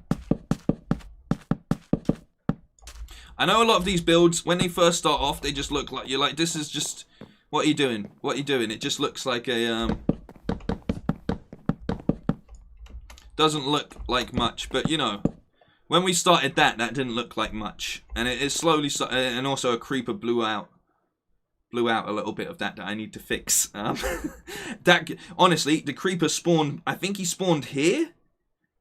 I know a lot of these builds, when they first start off, they just look like, you're like, this is just, what are you doing? What are you doing? It just looks like a, doesn't look like much, but you know, when we started that didn't look like much, and it slowly and also a creeper blew out a little bit of that I need to fix. That honestly, the creeper spawned. I think he spawned here,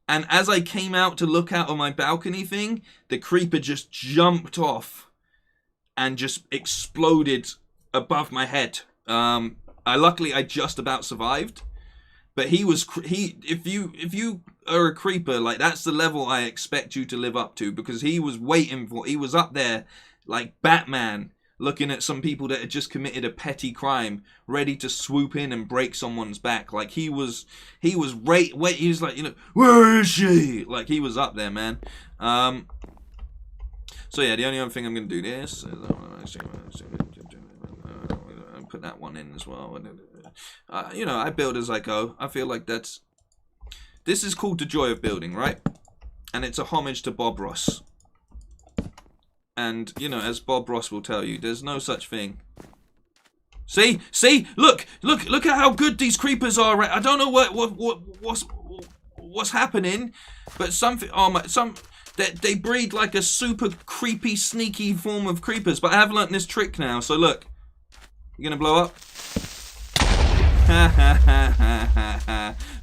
and as I came out to look out on my balcony thing, the creeper just jumped off and just exploded above my head. Luckily I just about survived, but if you are a creeper, like, that's the level I expect you to live up to, because he was up there like Batman, looking at some people that had just committed a petty crime, ready to swoop in and break someone's back. Like, he was like, where is she? Like, he was up there, man. So yeah, the only other thing I'm going to do this is put that one in as well. I build as I go. I feel like this is called the joy of building, right? And it's a homage to Bob Ross. And, as Bob Ross will tell you, there's no such thing. See, look at how good these creepers are. I don't know what's happening, but they breed like a super creepy, sneaky form of creepers. But I have learnt this trick now. So look, you gonna blow up?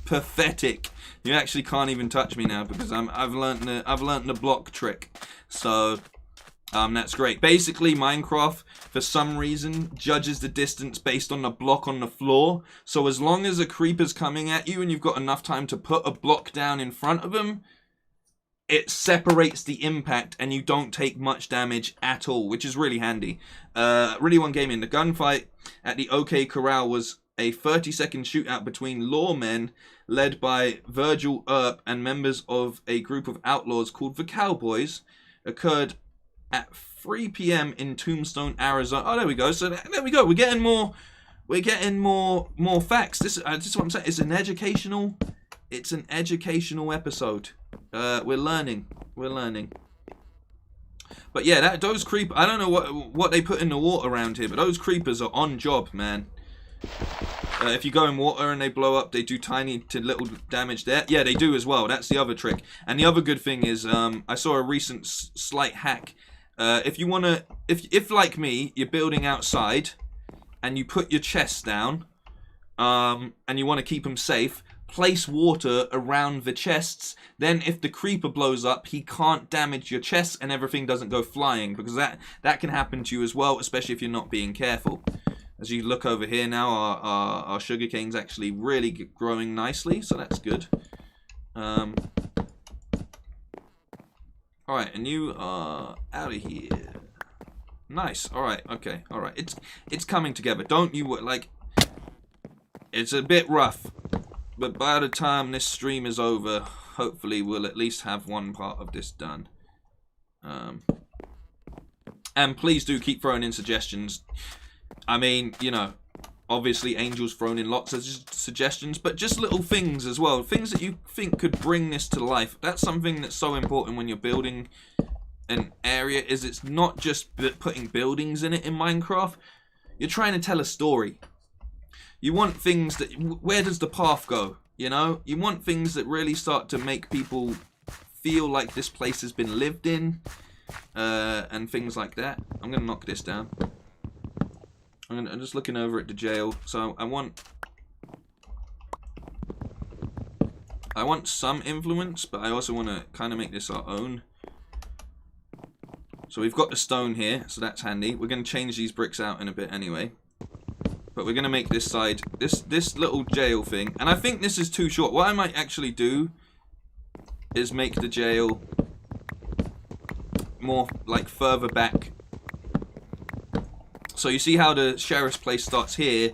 Pathetic. You actually can't even touch me now because I've learnt the block trick. So that's great. Basically, Minecraft, for some reason, judges the distance based on the block on the floor. So as long as a creeper's coming at you and you've got enough time to put a block down in front of them, it separates the impact and you don't take much damage at all, which is really handy. Really one gaming. The gunfight at the OK Corral was a 30-second shootout between lawmen led by Virgil Earp and members of a group of outlaws called the Cowboys. Occurred at 3 p.m. in Tombstone, Arizona. Oh, there we go. So there we go. We're getting more facts. This is what I'm saying. It's an educational episode. We're learning. But yeah, those creep. I don't know what they put in the water around here, but those creepers are on job, man. If you go in water and they blow up, they do tiny to little damage there. Yeah, they do as well. That's the other trick. And the other good thing is, I saw a recent slight hack. If you wanna, if like me, you're building outside, and you put your chests down, and you want to keep them safe, place water around the chests. Then if the creeper blows up, he can't damage your chests and everything doesn't go flying, because that can happen to you as well, especially if you're not being careful. As you look over here now, our sugarcane's actually really growing nicely, so that's good. Alright, and you are out of here. Nice. Alright, okay, alright. It's coming together. Don't you, like, it's a bit rough, but by the time this stream is over, hopefully we'll at least have one part of this done. And please do keep throwing in suggestions. I mean, obviously Angel's thrown in lots of suggestions, but just little things as well. Things that you think could bring this to life. That's something that's so important when you're building an area, is it's not just putting buildings in it in Minecraft. You're trying to tell a story. You want things that, where does the path go? You want things that really start to make people feel like this place has been lived in, and things like that. I'm going to knock this down. I'm just looking over at the jail. So I want some influence, but I also want to kind of make this our own. So we've got the stone here, so that's handy. We're going to change these bricks out in a bit anyway. But we're going to make this side, this little jail thing. And I think this is too short. What I might actually do is make the jail more, like, further back. So you see how the sheriff's place starts here?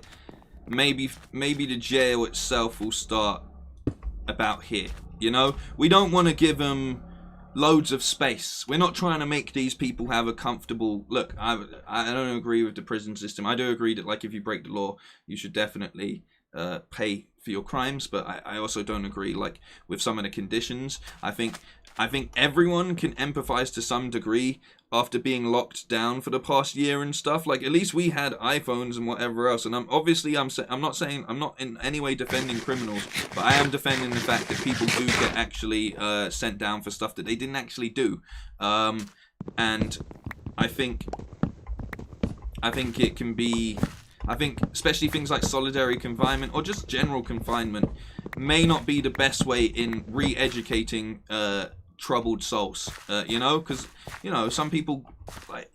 Maybe the jail itself will start about here. We don't want to give them loads of space. We're not trying to make these people have a comfortable look. I don't agree with the prison system. I do agree that, like, if you break the law, you should definitely pay for your crimes, but I also don't agree like with some of the conditions. I think everyone can empathize to some degree after being locked down for the past year and stuff. Like, at least we had iPhones and whatever else. And I'm not saying, I'm not in any way defending criminals, but I am defending the fact that people do get actually sent down for stuff that they didn't actually do. And I think it can be, I think especially things like solitary confinement or just general confinement may not be the best way in re-educating troubled souls, you know, because, you know, some people like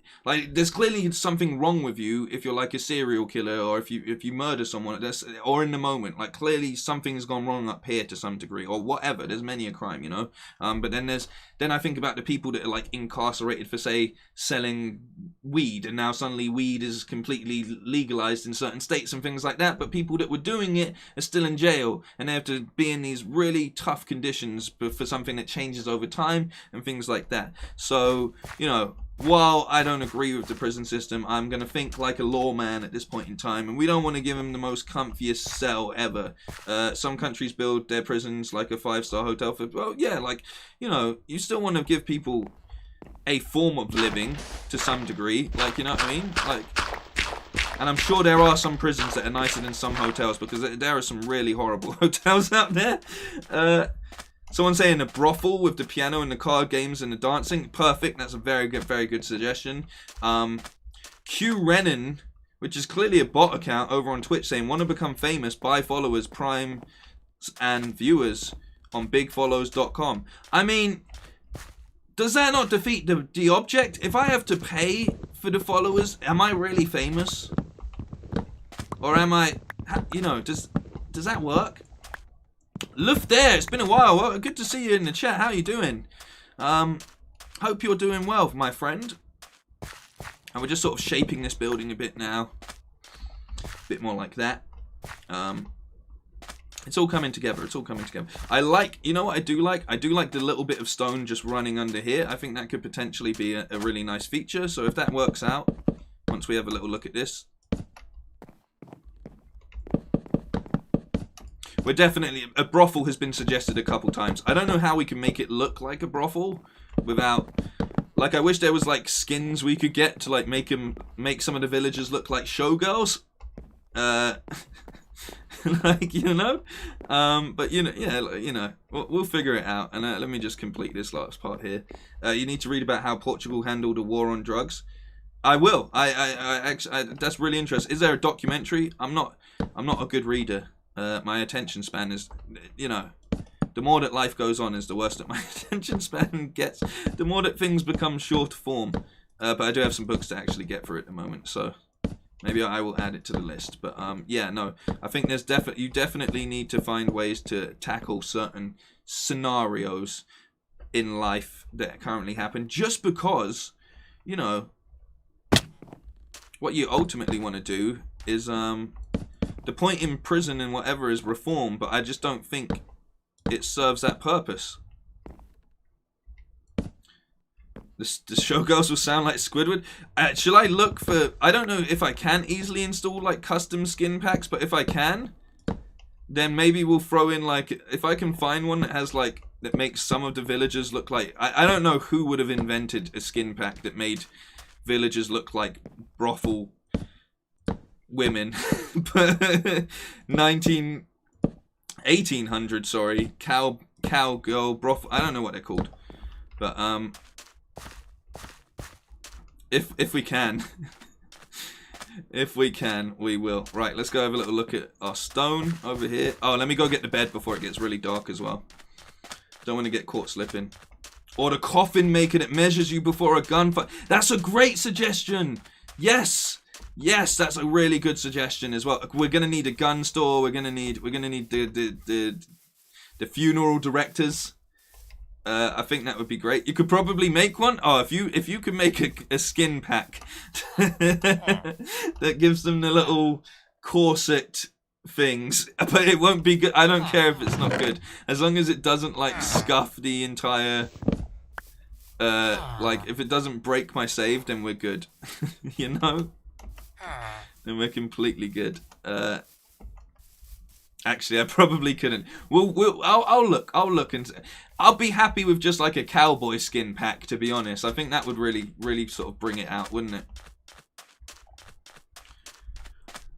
there's clearly something wrong with you if you're like a serial killer, or if you murder someone, or in the moment, like clearly something's gone wrong up here to some degree, or whatever. There's many a crime, you know. But then I think about the people that are like incarcerated for, say, selling weed, and now suddenly weed is completely legalized in certain states and things like that. But people that were doing it are still in jail, and they have to be in these really tough conditions for something that changes over time and things like that. So, you know, while I don't agree with the prison system, I'm going to think like a lawman at this point in time, and we don't want to give him the most comfiest cell ever. Some countries build their prisons like a 5-star hotel for, well, yeah, like, you know, you still want to give people a form of living to some degree, like, you know what I mean? Like, and I'm sure there are some prisons that are nicer than some hotels, because there are some really horrible hotels out there. Someone saying a brothel with the piano and the card games and the dancing. Perfect. That's a very good suggestion. Q Renan, which is clearly a bot account over on Twitch, saying, want to become famous, buy followers, prime and viewers on bigfollows.com. I mean, does that not defeat the object? If I have to pay for the followers, am I really famous? Or am I, you know, does that work? Luft there, it's been a while. Well, good to see you in the chat. How are you doing? Hope you're doing well, my friend. And we're just sort of shaping this building a bit now. A bit more like that. It's all coming together. It's all coming together. I like, you know what I do like? I do like the little bit of stone just running under here. I think that could potentially be a really nice feature. So if that works out, once we have a little look at this, we're definitely, a brothel has been suggested a couple times. I don't know how we can make it look like a brothel without, like, I wish there was like skins we could get to like make some of the villagers look like showgirls. Like, you know, but you know, yeah, you know, we'll figure it out. And let me just complete this last part here. You need to read about how Portugal handled a war on drugs. I will. I actually, that's really interesting. Is there a documentary? I'm not a good reader. My attention span is, you know, the more that life goes on is the worse that my attention span gets. The more that things become short form. But I do have some books to actually get through at the moment, so maybe I will add it to the list. But yeah, no, I think there's you definitely need to find ways to tackle certain scenarios in life that currently happen, just because, you know, what you ultimately want to do is the point in prison and whatever is reform, but I just don't think it serves that purpose. The showgirls will sound like Squidward. Should I look for, I don't know if I can easily install like custom skin packs, but if I can, then maybe we'll throw in like, if I can find one that has like, that makes some of the villagers look like, I don't know who would have invented a skin pack that made villagers look like brothel women. But 1800, sorry, cowgirl brothel, I don't know what they're called, but if we can if we can, we will. Right, let's go have a little look at our stone over here. Oh, let me go get the bed before it gets really dark as well. Don't want to get caught slipping. Or the coffin maker that measures you before a gunfight. That's a great suggestion. Yes, that's a really good suggestion as well. We're gonna need a gun store. We're gonna need the funeral directors. I think that would be great. You could probably make one. Oh, if you could make a skin pack that gives them the little corset things, but it won't be good. I don't care if it's not good, as long as it doesn't like scuff the entire. Like if it doesn't break my save, then we're good. You know, then we're completely good. Actually, I probably couldn't. I'll look, and I'll be happy with just like a cowboy skin pack. To be honest, I think that would really sort of bring it out, wouldn't it?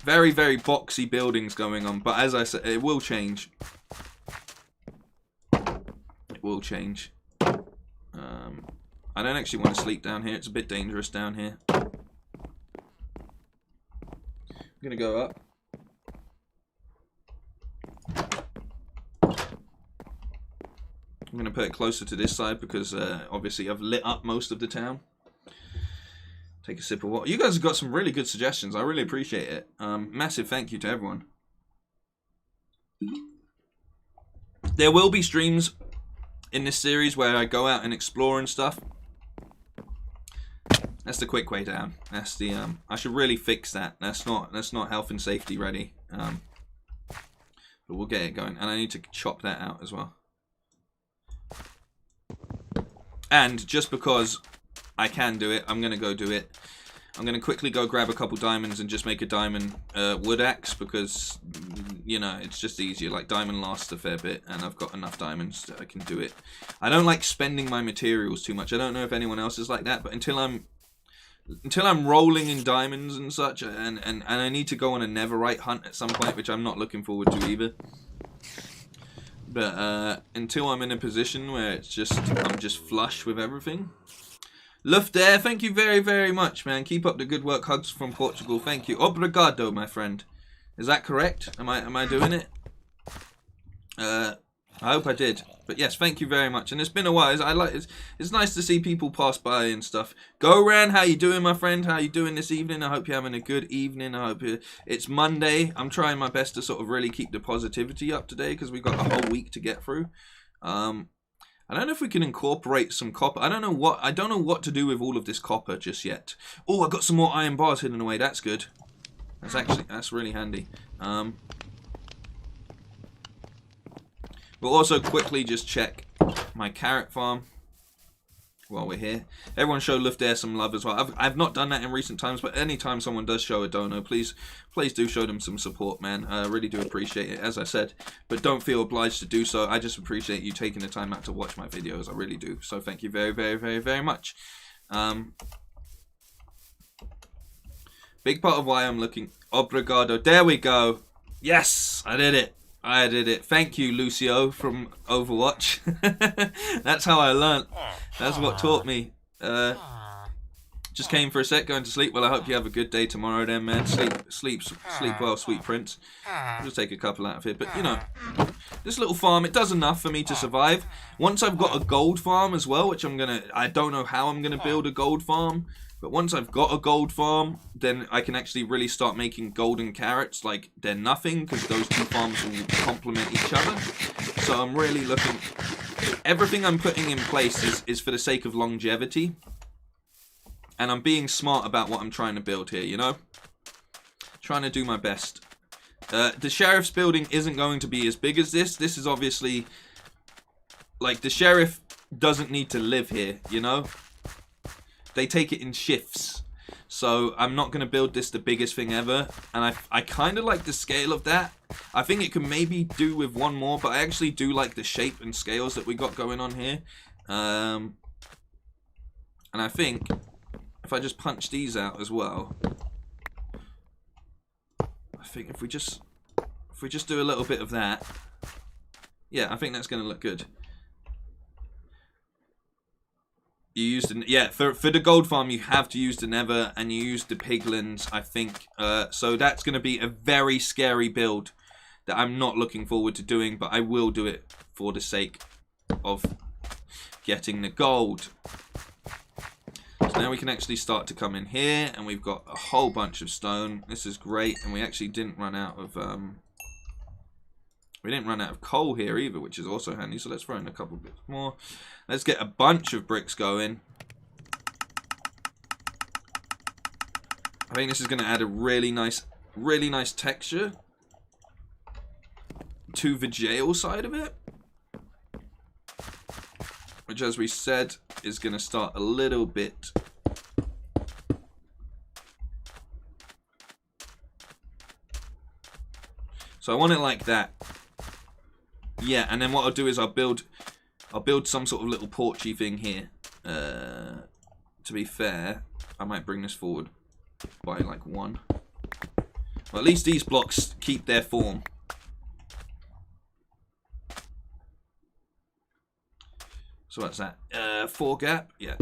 Very, very boxy buildings going on, but as I said, it will change. It will change. I don't actually want to sleep down here. It's a bit dangerous down here. I'm gonna go up. I'm going to put it closer to this side because obviously I've lit up most of the town. Take a sip of water. You guys have got some really good suggestions. I really appreciate it. Massive thank you to everyone. There will be streams in this series where I go out and explore and stuff. That's the quick way down. That's the I should really fix that. That's not health and safety ready. But we'll get it going, and I need to chop that out as well. And just because I can do it, I'm going to go do it. I'm going to quickly go grab a couple diamonds and just make a diamond wood axe because, you know, it's just easier. Like, diamond lasts a fair bit, and I've got enough diamonds that I can do it. I don't like spending my materials too much. I don't know if anyone else is like that, but until I'm rolling in diamonds and such, and I need to go on a netherite hunt at some point, which I'm not looking forward to either. But until I'm in a position where it's just I'm just flush with everything. Lufter, thank you very, very much, man. Keep up the good work. Hugs from Portugal. Thank you. Obrigado, my friend. Is that correct? Am I doing it? I hope I did. But yes, thank you very much. And it's been a while. It's nice to see people pass by and stuff. Go Ran, how you doing, my friend? How you doing this evening? I hope you're having a good evening. I hope it's Monday. I'm trying my best to sort of really keep the positivity up today because we've got a whole week to get through. I don't know if we can incorporate some copper. I don't know what to do with all of this copper just yet. Oh, I got some more iron bars hidden away. That's good. That's really handy. We'll also quickly just check my carrot farm while we're here. Everyone show Lufter some love as well. I've not done that in recent times, but anytime someone does show a dono, please do show them some support, man. I really do appreciate it, as I said. But don't feel obliged to do so. I just appreciate you taking the time out to watch my videos. I really do. So thank you very, very, very, very much. Big part of why I'm looking... Obrigado. There we go. Yes, I did it. I did it. Thank you, Lucio from Overwatch. That's how I learnt. That's what taught me. Just came for a sec, going to sleep. Well, I hope you have a good day tomorrow then, man. Sleep well, sweet prince. I'll just take a couple out of here. But, you know, this little farm, it does enough for me to survive. Once I've got a gold farm as well, which I don't know how I'm going to build a gold farm. But once I've got a gold farm, then I can actually really start making golden carrots like they're nothing, because those two farms will complement each other. So I'm really looking... Everything I'm putting in place is for the sake of longevity. And I'm being smart about what I'm trying to build here, you know? Trying to do my best. The sheriff's building isn't going to be as big as this. This is obviously... Like, the sheriff doesn't need to live here, you know? They take it in shifts. So I'm not going to build this the biggest thing ever. And I kind of like the scale of that. I think it can maybe do with one more. But I actually do like the shape and scales that we got going on here. And I think if I just punch these out as well. I think if we just do a little bit of that. Yeah, I think that's going to look good. You used for the gold farm you have to use the nether, and you use the piglins, I think. So that's going to be a very scary build that I'm not looking forward to doing, but I will do it for the sake of getting the gold. So now we can actually start to come in here, and we've got a whole bunch of stone. This is great, and we actually didn't run out of coal here either, which is also handy. So let's throw in a couple bits more. Let's get a bunch of bricks going. I think this is going to add a really nice texture to the jail side of it, which, as we said, is going to start a little bit. So So I want it like that. Yeah, and then what I'll do is I'll build some sort of little porchy thing here. To be fair, I might bring this forward by like 1. Well, at least these blocks keep their form. So what's that? 4 gap? Yeah.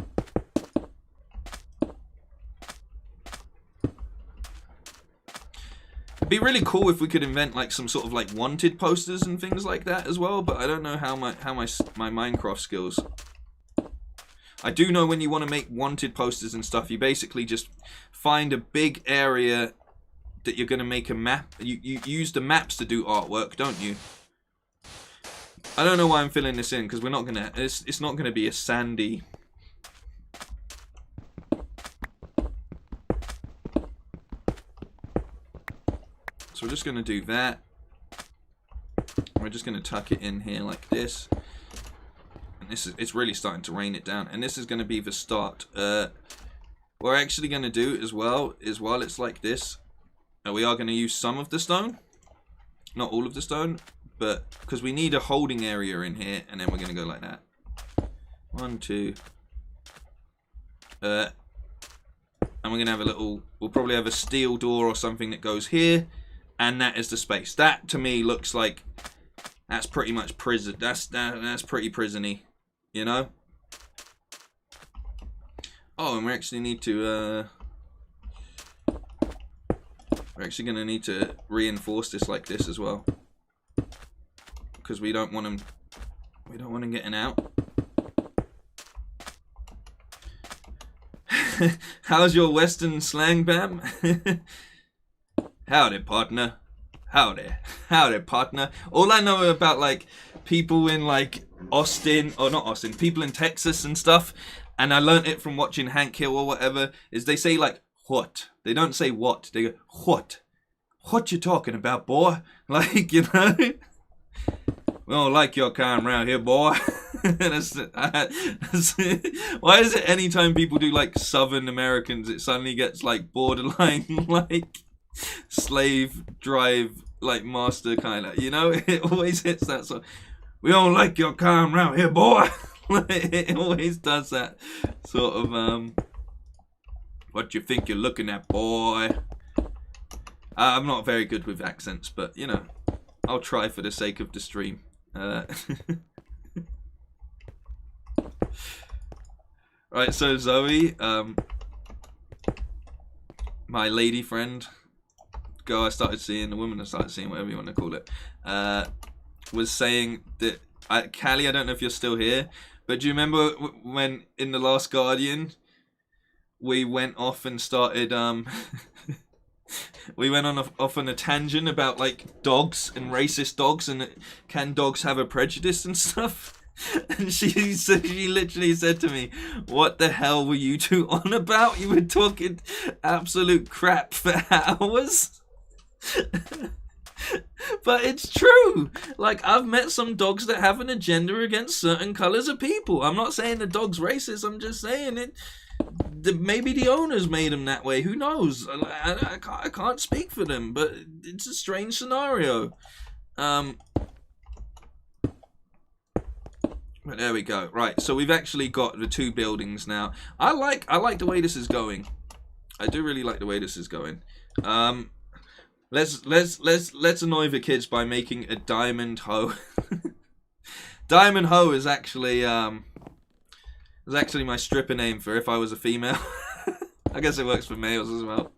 It'd be really cool if we could invent like some sort of like wanted posters and things like that as well, but I don't know how my Minecraft skills. I do know when you want to make wanted posters and stuff, you basically just find a big area that you're going to make a map. You use the maps to do artwork, don't you? I don't know why I'm filling this in, because we're not going to, it's not going to be a sandy. So we're just going to do that. We're just going to tuck it in here like this. And this is, it's really starting to rain it down. And this is going to be the start. What we're actually going to do as well is while it's like this, we are going to use some of the stone. Not all of the stone, but because we need a holding area in here. And then we're going to go like that. 1, 2. And we're going to have a little, we'll probably have a steel door or something that goes here. And that is the space. That to me looks like that's pretty much prison. That's pretty prison-y, you know. Oh, and we actually need to. We're actually going to need to reinforce this like this as well, because we don't want them. We don't want them getting out. How's your Western slang, Bam? Howdy, partner. Howdy. Howdy, partner. All I know about, like, people in, like, Austin, or not Austin, people in Texas and stuff, and I learned it from watching Hank Hill or whatever, is they say, like, what. They don't say what. They go, what. What you talking about, boy? Like, you know? We don't like your kind around here, boy. Why is it anytime people do, like, Southern Americans, it suddenly gets, like, borderline, like... slave drive like master kind of, you know, it always hits that. So we don't like your kind around here, boy. It always does that sort of what you think you're looking at, boy. I'm not very good with accents, but you know, I'll try for the sake of the stream. Right, so Zoe, my lady friend, girl I started seeing, the woman I started seeing, whatever you want to call it, was saying that, Callie, I don't know if you're still here, but do you remember when in The Last Guardian, we went off and started, we went off on a tangent about, like, dogs and racist dogs, and can dogs have a prejudice and stuff? And she literally said to me, what the hell were you two on about? You were talking absolute crap for hours. But it's true. Like, I've met some dogs that have an agenda against certain colors of people. I'm not saying the dog's racist. I'm just saying it. Maybe the owners made them that way. Who knows? I can't speak for them, but it's a strange scenario. But there we go. Right, so we've actually got the 2 buildings now. I like the way this is going. I do really like the way this is going. Let's annoy the kids by making a diamond hoe. Diamond hoe is actually my stripper name for if I was a female. I guess it works for males as well.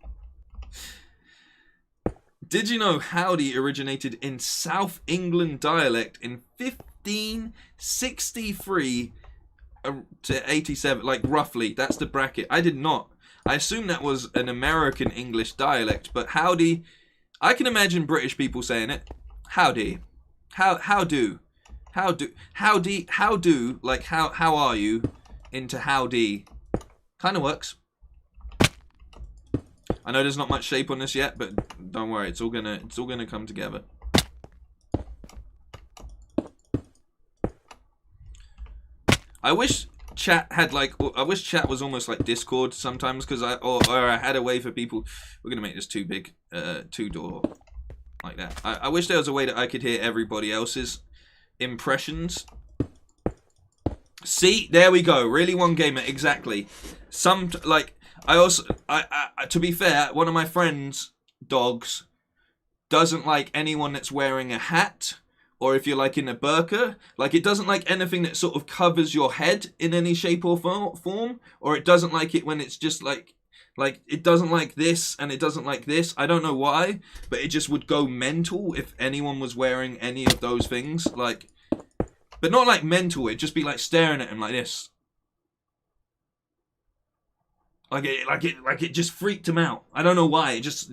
Did you know howdy originated in South England dialect in 1563 to 87, like roughly, that's the bracket. I did not. I assume that was an American English dialect, but howdy, I can imagine British people saying it. Howdy. How do, like how are you into howdy. Kind of works. I know there's not much shape on this yet, but don't worry, it's all gonna come together. I wish chat had I wish chat was almost like Discord sometimes, because or I had a way for people. We're gonna make this too big, 2 door. like that. I wish there was a way that I could hear everybody else's impressions. See, there we go. Really one gamer, exactly. To be fair, one of my friend's dogs doesn't like anyone that's wearing a hat, or if you're like in a burqa, like it doesn't like anything that sort of covers your head in any shape or form, or it doesn't like it when it's just like it doesn't like this and it doesn't like this. I don't know why, but it just would go mental if anyone was wearing any of those things, like, but not like mental. It'd just be like staring at him like this. Like it just freaked him out. I don't know why. It just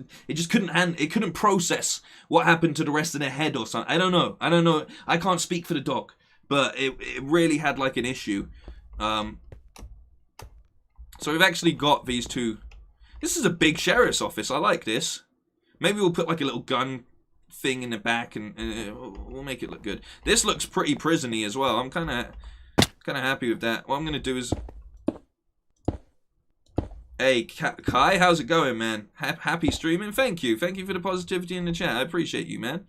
couldn't process what happened to the rest of their head or something. I don't know. I can't speak for the dog, but it really had like an issue. So we've actually got these two. This is a big sheriff's office. I like this. Maybe we'll put like a little gun thing in the back, and we'll make it look good. This looks pretty prison-y as well. I'm kind of happy with that. What I'm gonna do is. Hey, Kai, how's it going, man? Happy streaming? Thank you for the positivity in the chat. I appreciate you, man.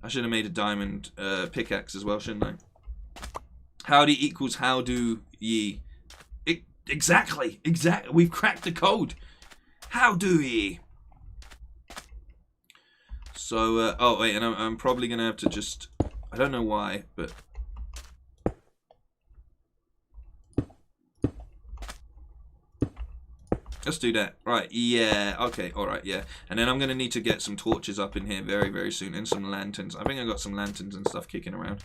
I should have made a diamond pickaxe as well, shouldn't I? Howdy equals how do ye. Exactly. We've cracked the code. How do ye? So, oh wait, and I'm probably gonna have to just. I don't know why, but. Let's do that. Right, yeah, okay, alright, yeah. And then I'm going to need to get some torches up in here very, very soon, and some lanterns. I think I got some lanterns and stuff kicking around.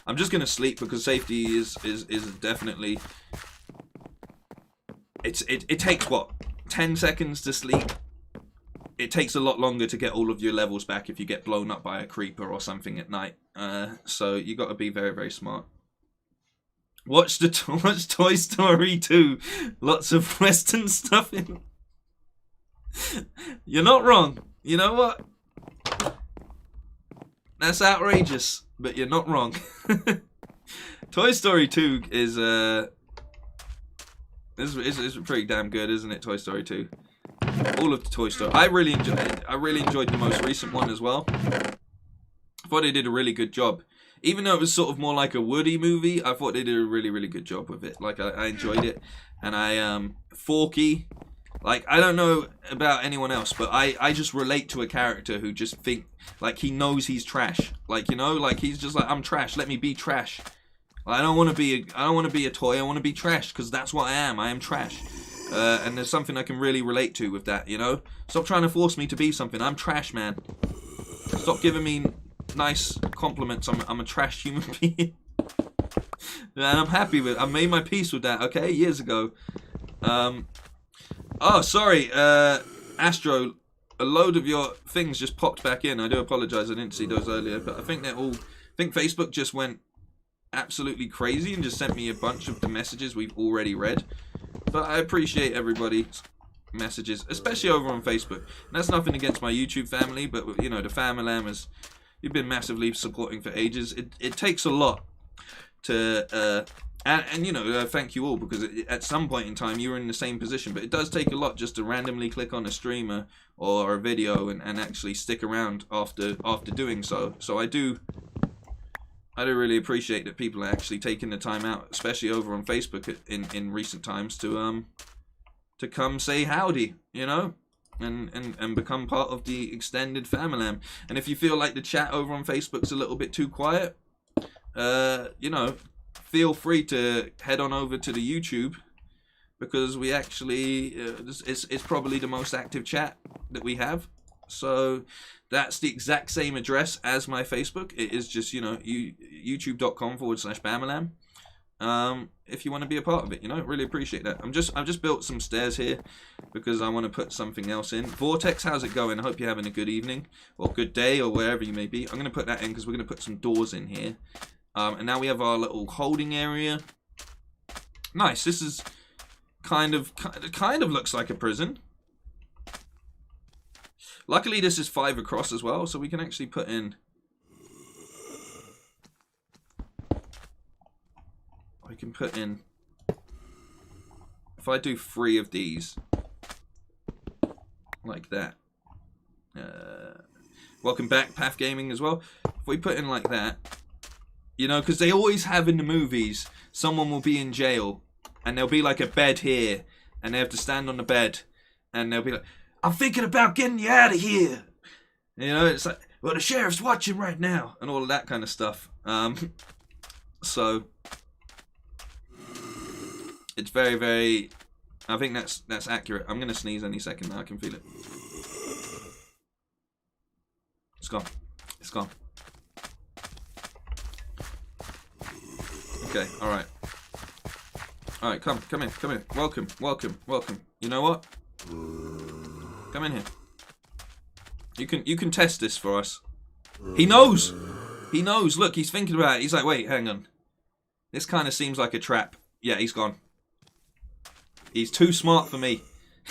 I'm just going to sleep because safety is definitely... It takes, what, 10 seconds to sleep? It takes a lot longer to get all of your levels back if you get blown up by a creeper or something at night. So you got to be very, very smart. Watch Toy Story 2. Lots of Western stuff in. You're not wrong. You know what? That's outrageous, but you're not wrong. Toy Story 2 is pretty damn good, isn't it? Toy Story 2. All of the Toy Story. I really enjoyed the most recent one as well. I thought they did a really good job. Even though it was sort of more like a Woody movie, I thought they did a really, really good job with it. Like, I enjoyed it. And Forky, like, I don't know about anyone else, but I just relate to a character who just like, he knows he's trash. Like, you know, like, he's just like, I'm trash, let me be trash. I don't want to be a toy, I want to be trash, because that's what I am trash. And there's something I can really relate to with that, you know? Stop trying to force me to be something, I'm trash, man. Stop giving me nice compliments. I'm a trash human being. And I'm happy with it. I made my peace with that, okay, years ago. Oh, sorry, Astro, a load of your things just popped back in. I do apologize, I didn't see those earlier, but I think Facebook just went absolutely crazy and just sent me a bunch of the messages we've already read. But I appreciate everybody's messages, especially over on Facebook. And that's nothing against my YouTube family, but, you know, the Bamalam is... You've been massively supporting for ages. It takes a lot to, and you know, thank you all, because at some point in time you were in the same position, but it does take a lot just to randomly click on a streamer or a video and actually stick around after doing so. So I do really appreciate that people are actually taking the time out, especially over on Facebook in recent times, to come say howdy, you know? And become part of the extended Bamalam. And if you feel like the chat over on Facebook's a little bit too quiet, you know, feel free to head on over to the YouTube, because we actually it's probably the most active chat that we have. So that's the exact same address as my Facebook. It is just, you know, youtube.com/Bamalam. If you want to be a part of it, you know, really appreciate that. I've just built some stairs here because I want to put something else in. Vortex, how's it going? I hope you're having a good evening or good day or wherever you may be. I'm going to put that in because we're going to put some doors in here. And now we have our little holding area. Nice. This is kind of looks like a prison. Luckily, this is 5 across as well, so we can actually put in. I can put in, if I do 3 of these, like that, Welcome back, Path Gaming as well. If we put in like that, you know, because they always have in the movies, someone will be in jail, and there'll be like a bed here, and they have to stand on the bed, and they'll be like, I'm thinking about getting you out of here. You know, it's like, well, the sheriff's watching right now, and all of that kind of stuff. So it's very, very. I think that's accurate. I'm gonna sneeze any second now. I can feel it. It's gone. It's gone. Okay. All right. All right. Come in. Come in. Welcome. Welcome. Welcome. You know what? Come in here. You can test this for us. He knows. He knows. Look, he's thinking about it. He's like, wait, hang on. This kind of seems like a trap. Yeah, he's gone. He's too smart for me.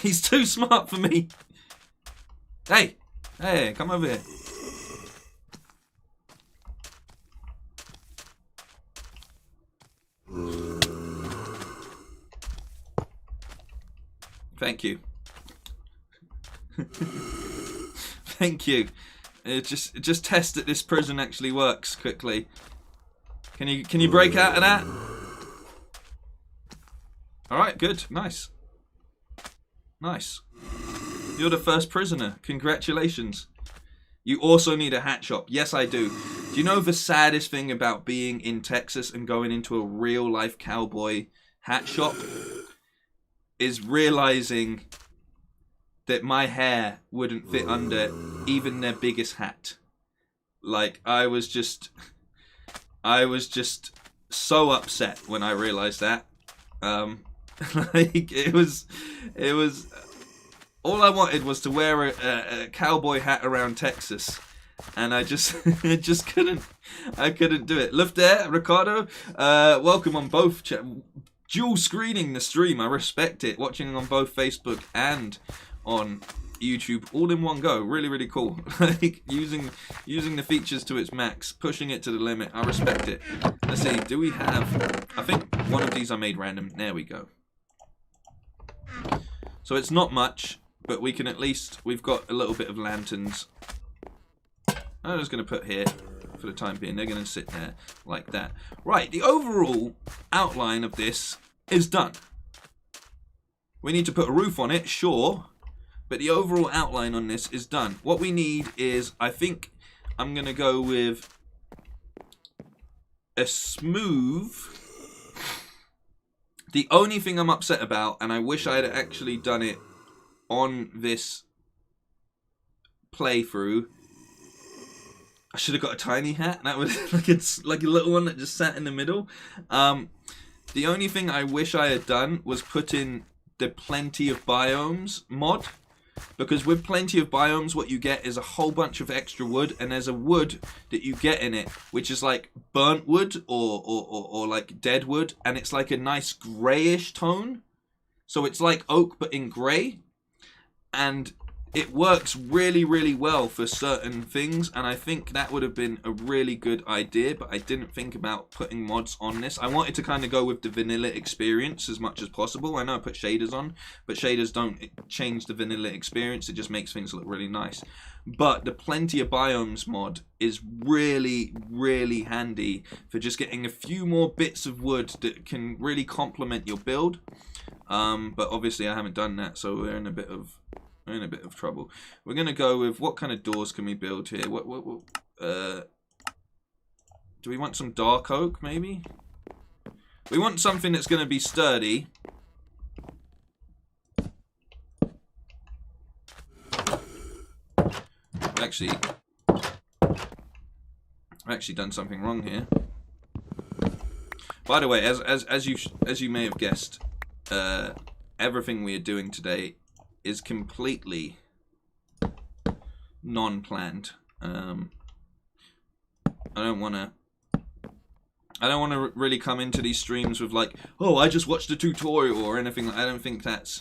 He's too smart for me. Hey, hey, come over here. Thank you. Thank you. Just test that this prison actually works quickly. Can you break out of that? All right, good, nice, nice. You're the first prisoner. Congratulations. You also need a hat shop. Yes, I do. Do you know the saddest thing about being in Texas and going into a real life cowboy hat shop is realizing that my hair wouldn't fit under even their biggest hat. Like, I was just so upset when I realized that. Like, it was all I wanted was to wear a cowboy hat around Texas, and I just I couldn't do it. Live there, Ricardo. Welcome on both dual screening the stream. I respect it. Watching on both Facebook and on YouTube all in one go. Really, really cool. Like, using the features to its max, pushing it to the limit. I respect it. Let's see, do we have, I think one of these I made random. There we go. So it's not much, but we can at least, we've got a little bit of lanterns. I'm just going to put here for the time being. They're going to sit there like that. Right, the overall outline of this is done. We need to put a roof on it, sure. But the overall outline on this is done. What we need is, I think I'm going to go with a smooth. The only thing I'm upset about, and I wish I had actually done it on this playthrough, I should have got a tiny hat. That was like a little one that just sat in the middle. The only thing I wish I had done was put in the Plenty of Biomes mod. Because with Plenty of Biomes, what you get is a whole bunch of extra wood, and there's a wood that you get in it, which is like burnt wood or like dead wood, and it's like a nice grayish tone. So it's like oak, but in grey. And it works really, really well for certain things, and I think that would have been a really good idea, but I didn't think about putting mods on this. I wanted to kind of go with the vanilla experience as much as possible. I know I put shaders on, but shaders don't change the vanilla experience. It just makes things look really nice. But the Plenty of Biomes mod is really, really handy for just getting a few more bits of wood that can really complement your build. But obviously I haven't done that, so we're in a bit of trouble. We're gonna go with, what kind of doors can we build here? Do we want some dark oak, maybe? We want something that's gonna be sturdy. Actually, I've actually done something wrong here. By the way, as you may have guessed, everything we are doing today is completely non-planned. I don't want to really come into these streams with like, oh, I just watched a tutorial or anything. I don't think that's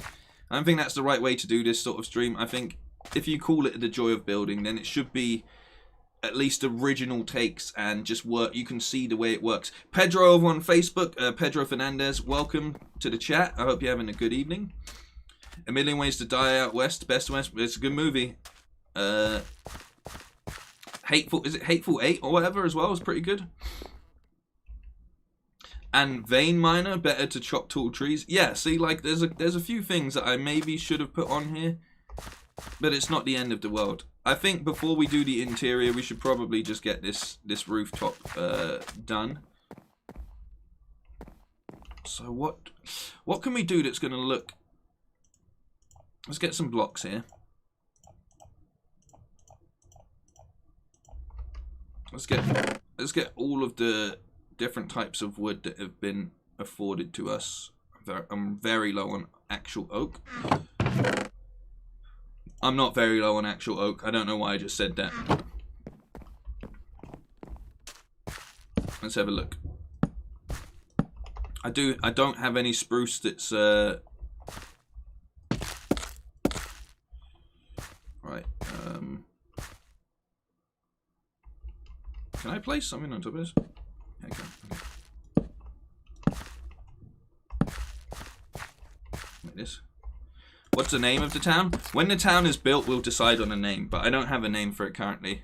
the right way to do this sort of stream. I think if you call it the joy of building, then it should be at least original takes and just work. You can see the way it works. Pedro over on Facebook, Pedro Fernandez, welcome to the chat. I hope you're having a good evening. A Million Ways to Die Out West, Best West. It's a good movie. Hateful, is it Hateful 8 or whatever as well? Is pretty good. And Vein Miner, better to chop tall trees. Yeah, see, like there's a few things that I maybe should have put on here, but it's not the end of the world. I think before we do the interior, we should probably just get this rooftop done. So what can we do that's going to look? Let's get some blocks here. Let's get all of the different types of wood that have been afforded to us. I'm very low on actual oak. I'm not very low on actual oak. I don't know why I just said that. Let's have a look. I don't have any spruce that's right. Can I place something on top of this? Okay. Like this. What's the name of the town? When the town is built, we'll decide on a name, but I don't have a name for it currently.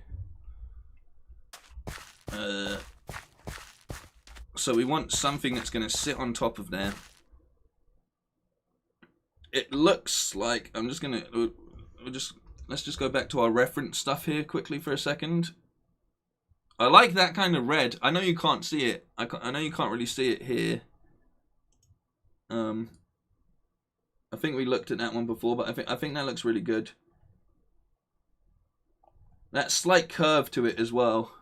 So we want something that's going to sit on top of there. It looks like let's just go back to our reference stuff here quickly for a second. I like that kind of red. I know you can't see it. I know you can't really see it here. I think we looked at that one before, but I think that looks really good. That slight curve to it as well.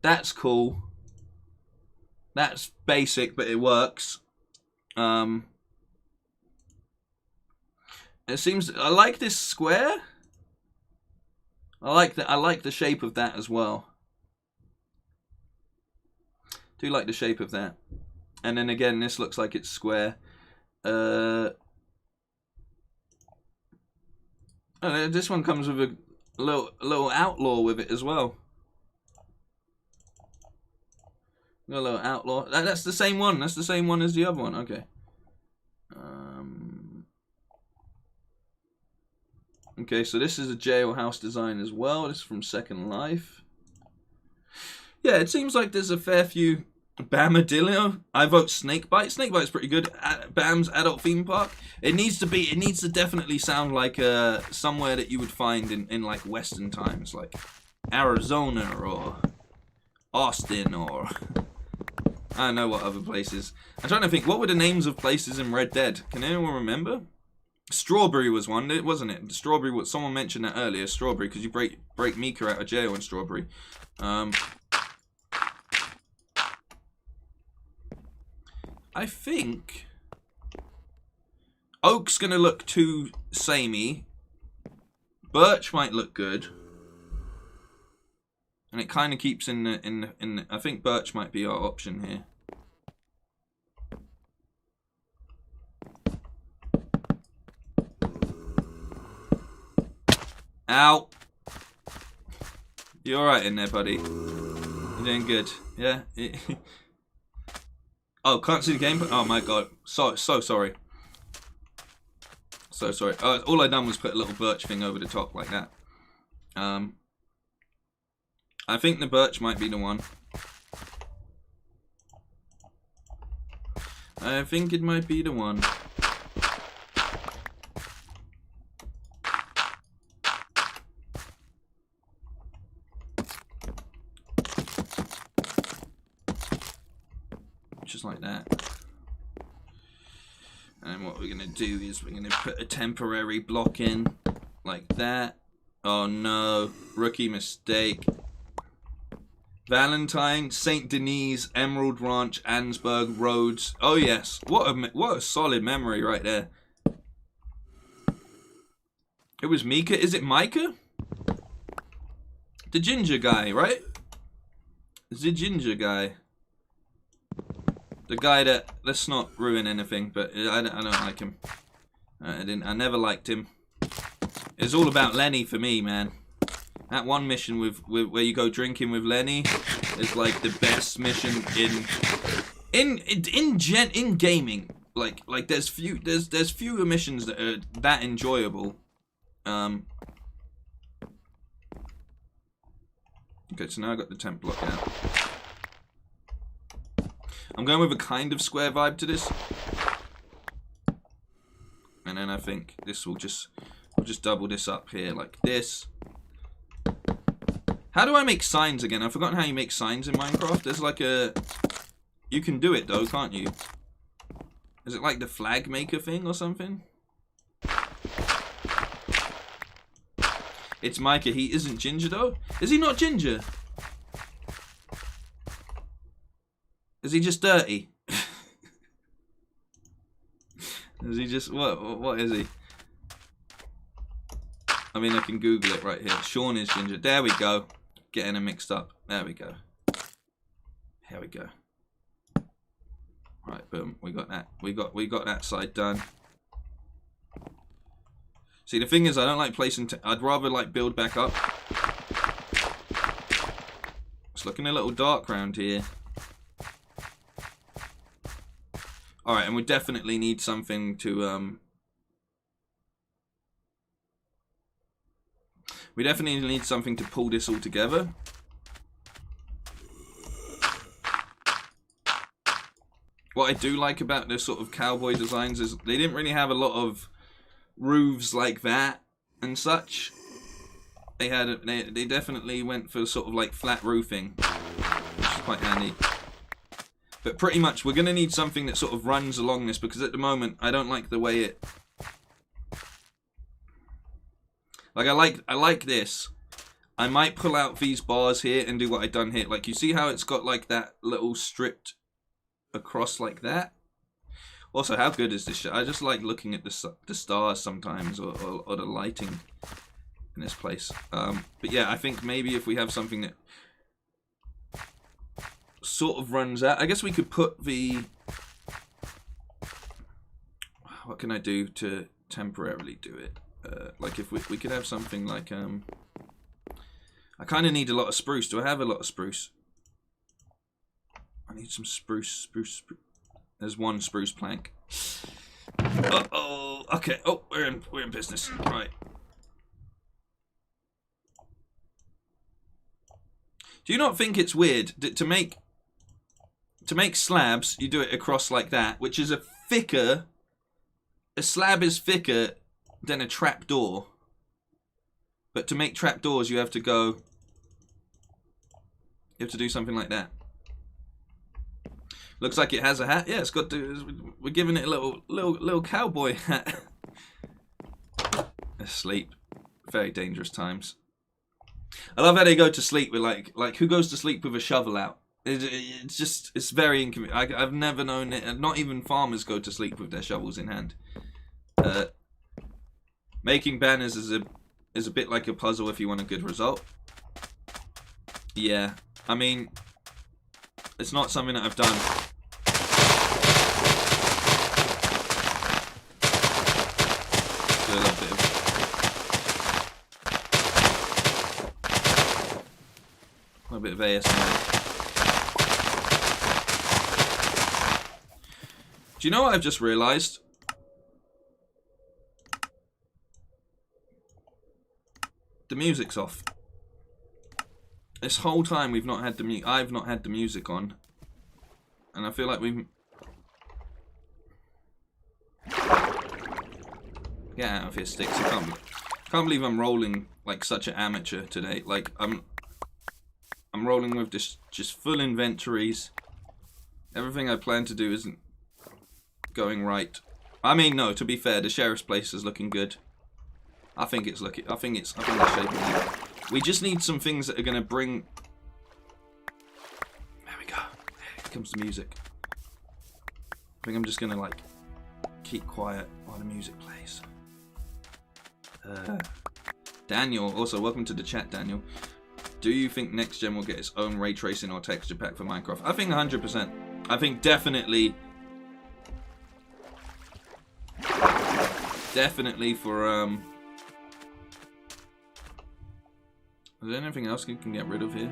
That's cool. That's basic, but it works. It seems I like this square. I like the shape of that as well. Do like the shape of that. And then again, this looks like it's square. This one comes with a little outlaw with it as well. Got a little outlaw. That's the same one. That's the same one as the other one. Okay. Okay, so this is a jailhouse design as well. This is from Second Life. Yeah, it seems like there's a fair few. Bamadillo. I vote Snakebite. Snakebite's pretty good. Bam's Adult Theme Park. It needs to definitely sound like somewhere that you would find in like Western times, like Arizona or Austin or I don't know what other places. I'm trying to think. What were the names of places in Red Dead? Can anyone remember? Strawberry was one, wasn't it? Strawberry. What someone mentioned that earlier. Strawberry, because you break Mika out of jail in Strawberry. I think Oak's gonna look too samey. Birch might look good, and it kind of keeps in the. I think birch might be our option here. Ow! You alright in there, buddy? You're doing good, yeah. Oh, can't see the game? Oh my god. So sorry. So sorry. All I done was put a little birch thing over the top like that. I think the birch might be the one. I think it might be the one. Just like that. And what we're going to do is we're going to put a temporary block in like that. Oh no, rookie mistake. Valentine, St. Denis, Emerald Ranch, Ansburg, Rhodes. Oh yes, what a solid memory right there. It was Mika. Is it Micah? The ginger guy, right? The ginger guy. The guy that, let's not ruin anything, but I don't like him. I never liked him. It's all about Lenny for me, man. That one mission with where you go drinking with Lenny is like the best mission in gaming. Like there's fewer missions that are that enjoyable. Okay, so now I got the temp block out. I'm going with a kind of square vibe to this. And then I think this will just, we'll just double this up here like this. How do I make signs again? I've forgotten how you make signs in Minecraft. There's like a, you can do it though, can't you? Is it like the flag maker thing or something? It's Micah. He isn't ginger though. Is he not ginger? Is he just dirty? Is he just what is he? I mean, I can Google it right here. Sean is ginger. There we go. Getting them mixed up. There we go. Here we go. Right, boom. We got that. We got that side done. See, the thing is, I don't like placing. I'd rather like build back up. It's looking a little dark around here. All right, and we definitely need something to. We definitely need something to pull this all together. What I do like about this sort of cowboy designs is they didn't really have a lot of roofs like that and such. They had they definitely went for sort of like flat roofing, which is quite handy. But pretty much we're gonna need something that sort of runs along this, because at the moment I don't like the way it. Like I like this. I might pull out these bars here and do what I've done here. Like you see how it's got like that little stripped across like that. Also, how good is this shit? I just like looking at the stars sometimes, or the lighting in this place. But yeah, I think maybe if we have something that sort of runs out, I guess we could put the. What can I do to temporarily do it? Like if we could have something like I kind of need a lot of spruce. Do I have a lot of spruce? I need some spruce. There's one spruce plank. Uh-oh. Okay. Oh, we're in business. Right. Do you not think it's weird that to make slabs, you do it across like that, which is a slab is thicker than a trapdoor. But to make trapdoors, you have to do something like that. Looks like it has a hat. Yeah, it's got to. We're giving it a little cowboy hat. Asleep. Very dangerous times. I love how they go to sleep with like who goes to sleep with a shovel out? It's very inconvenient. I've never known it. Not even farmers go to sleep with their shovels in hand. Making banners is a bit like a puzzle if you want a good result. Yeah, I mean, it's not something that I've done. Do a little bit of ASMR. Do you know what I've just realised? The music's off. This whole time we've not had I've not had the music on, and I feel like we've. Get out of here, sticks! I can't believe I'm rolling like such an amateur today. Like I'm rolling with just full inventories. Everything I plan to do isn't going right. I mean, no. To be fair, the sheriff's place is looking good. I think it's shaping up. We just need some things that are going to bring. There we go. Here comes the music. I think I'm just going to like keep quiet while the music plays. Daniel, also welcome to the chat, Daniel. Do you think next gen will get its own ray tracing or texture pack for Minecraft? I think 100%. I think definitely for is there anything else you can get rid of here?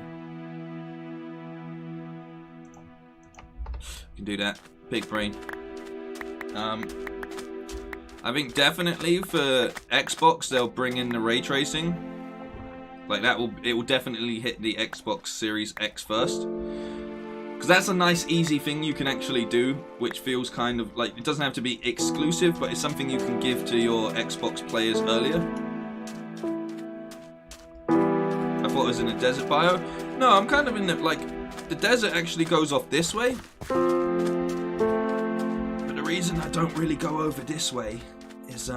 You can do that. Big brain. I think definitely for Xbox they'll bring in the ray tracing. Like it will definitely hit the Xbox Series X first. Because that's a nice, easy thing you can actually do, which feels kind of like, it doesn't have to be exclusive, but it's something you can give to your Xbox players earlier. I thought it was in a desert bio. No, I'm kind of in the, like, the desert actually goes off this way. But the reason I don't really go over this way is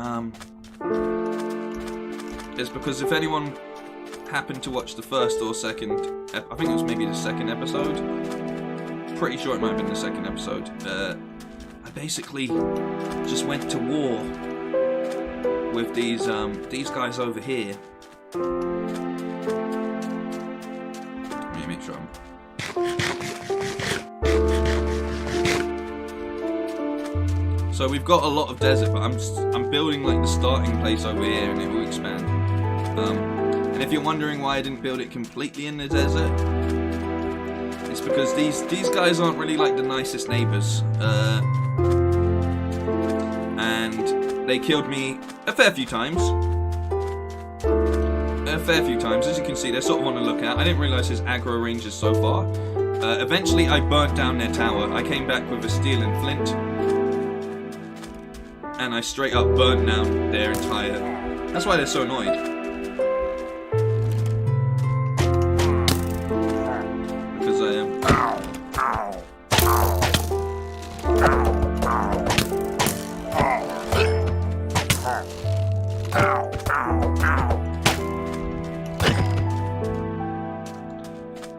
because if anyone happened to watch the first or second, I think it was maybe the second episode, pretty sure it might have been the second episode, I basically just went to war with these guys over here. Let me make sure So we've got a lot of desert, but I'm building like the starting place over here, and it will expand. And if you're wondering why I didn't build it completely in the desert, it's because these guys aren't really like the nicest neighbors, and they killed me a fair few times. As you can see, they're sort of on the lookout. I didn't realize his aggro range is so far. Eventually, I burnt down their tower. I came back with a steel and flint, and I straight up burnt down their entire. That's why they're so annoyed. Because I am.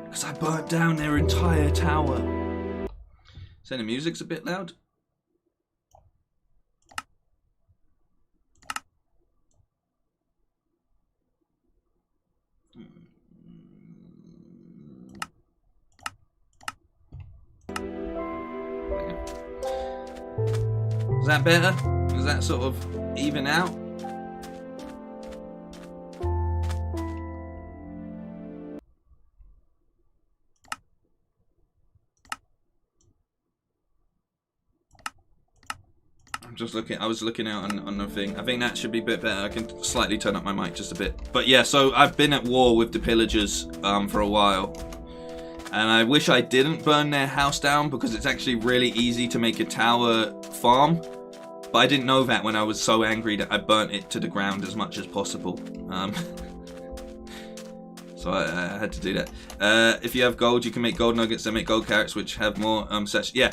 Because I burnt down their entire tower. So the music's a bit loud. Is that better? Does that sort of even out? I was looking out on the thing. I think that should be a bit better. I can slightly turn up my mic just a bit. But yeah, so I've been at war with the pillagers for a while. And I wish I didn't burn their house down, because it's actually really easy to make a tower farm. But I didn't know that when I was so angry that I burnt it to the ground as much as possible. So I had to do that. If you have gold, you can make gold nuggets and make gold carrots, which have more such. Yeah,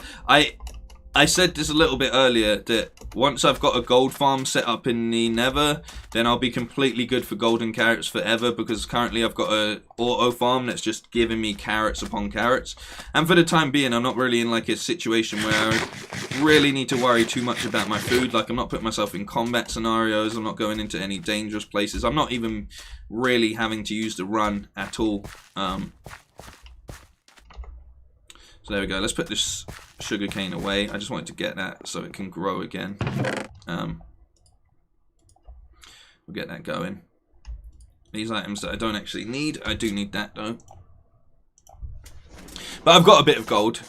I said this a little bit earlier, that once I've got a gold farm set up in the Nether, then I'll be completely good for golden carrots forever, because currently I've got a auto farm that's just giving me carrots upon carrots. And for the time being, I'm not really in like a situation where I really need to worry too much about my food. Like, I'm not putting myself in combat scenarios, I'm not going into any dangerous places, I'm not even really having to use the run at all. So there we go. Let's put this sugarcane away. I just wanted to get that so it can grow again. We'll get that going. These items that I don't actually need. I do need that though. But I've got a bit of gold.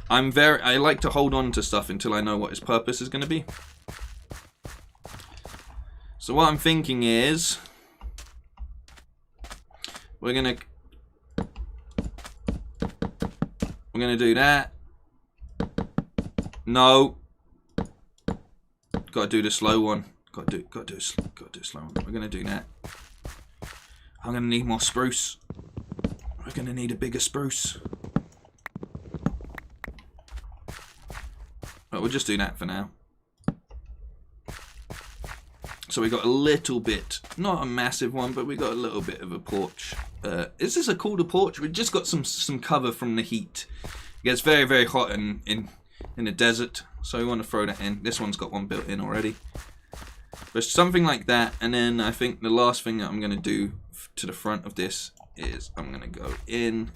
I like to hold on to stuff until I know what its purpose is going to be. So what I'm thinking is, we're gonna do that. No. Gotta do the slow one. Gotta do a slow one. We're gonna do that. I'm gonna need more spruce. We're gonna need a bigger spruce. But we'll just do that for now. So we got a little bit, not a massive one, but we got a little bit of a porch. Is this called a porch? We've just got some cover from the heat. It gets very, very hot in the desert, so we want to throw that in. This one's got one built in already. But something like that, and then I think the last thing that I'm going to do to the front of this is I'm going to go in.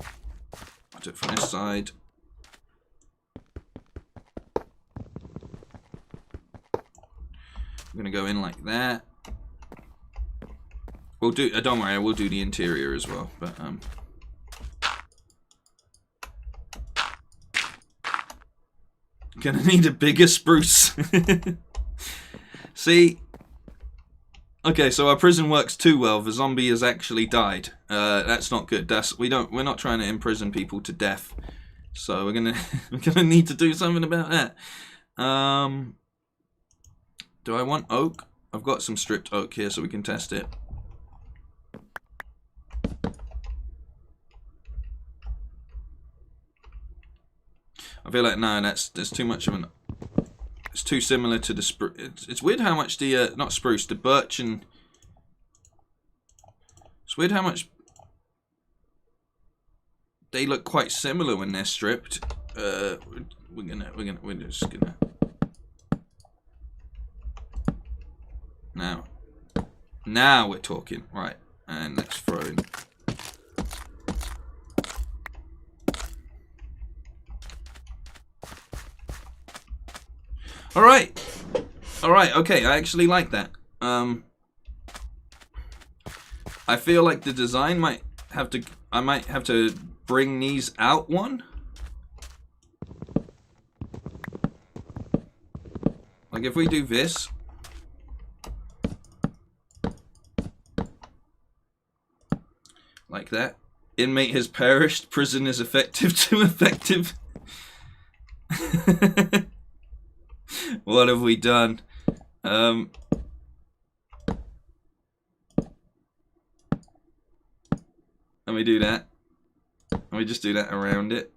I'll do it from this side. I'm going to go in like that. We'll do, don't worry, I will do the interior as well, but gonna need a bigger spruce. See, Okay, so our prison works too well. The zombie has actually died. That's not good. We're not trying to imprison people to death. So we're gonna need to do something about that. Do I want oak? I've got some stripped oak here, so we can test it. I feel like no, there's too much of an. It's too similar to the spruce. It's weird how much the not spruce, the birch and. It's weird how much they look quite similar when they're stripped. We're just gonna. Now we're talking, right? And let's throw in. All right, okay. I actually like that. I feel like the design might have to. I might have to bring these out one. Like if we do this. Like that. Inmate has perished. Prison is effective. Too effective. What have we done? Let me do that. Let me just do that around it.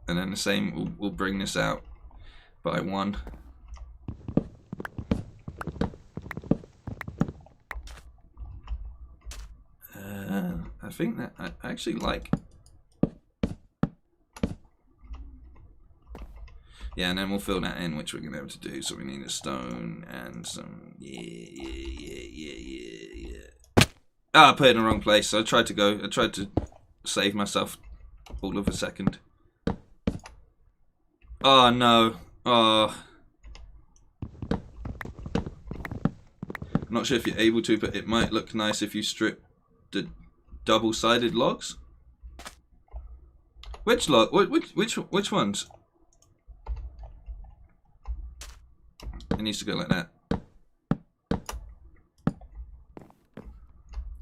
And then the same, we'll bring this out by one. I think that I actually like. Yeah, and then we'll fill that in, which we're gonna have to do. So we need a stone and some. Yeah. Ah, I put it in the wrong place. So I tried to save myself all of a second. Oh no. Oh. I'm not sure if you're able to, but it might look nice if you strip the double-sided logs. Which log? Which ones? It needs to go like that.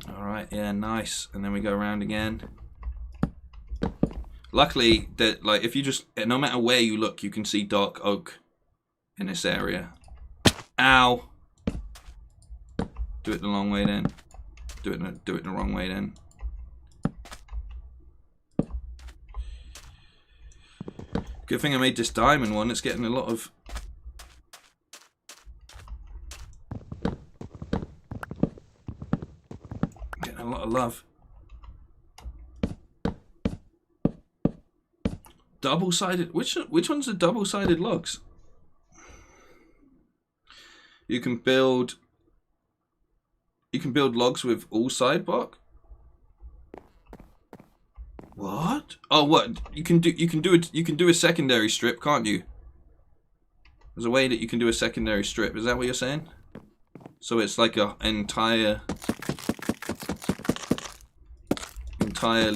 Alright, yeah, nice. And then we go around again. Luckily, that like if you just no matter where you look, you can see dark oak in this area. Ow! Do it the long way then. Do it the wrong way then. Good thing I made this diamond one. It's getting a lot of. A lot of love. Double-sided. Which ones are double-sided logs? You can build logs with all side bark. What? Oh, what? You can do a secondary strip, can't you? There's a way that you can do a secondary strip. Is that what you're saying? So it's like a entirely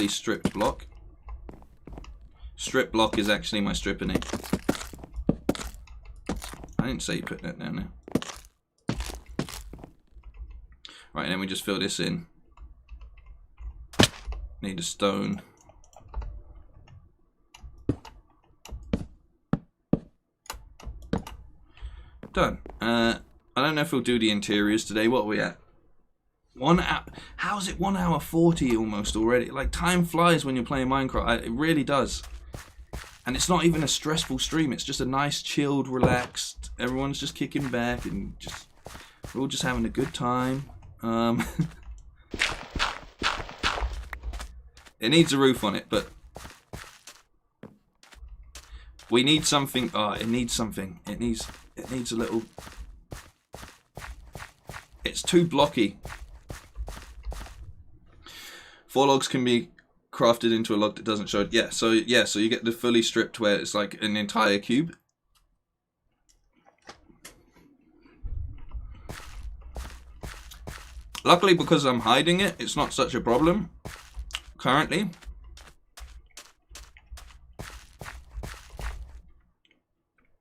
stripped block. Strip block is actually my stripper name. I didn't say you put that down there. Right, then we just fill this in. Need a stone. Done. I don't know if we'll do the interiors today. What are we at? 1 hour. How's it 1 hour 40 almost already? Like, time flies when you're playing Minecraft. It really does. And it's not even a stressful stream. It's just a nice, chilled, relaxed. Everyone's just kicking back and we're all just having a good time. It needs a roof on it, but we need something. Oh, it needs something. It needs a little. It's too blocky. 4 logs can be crafted into a log that doesn't show it. Yeah, so you get the fully stripped where it's like an entire cube. Luckily, because I'm hiding it, it's not such a problem currently.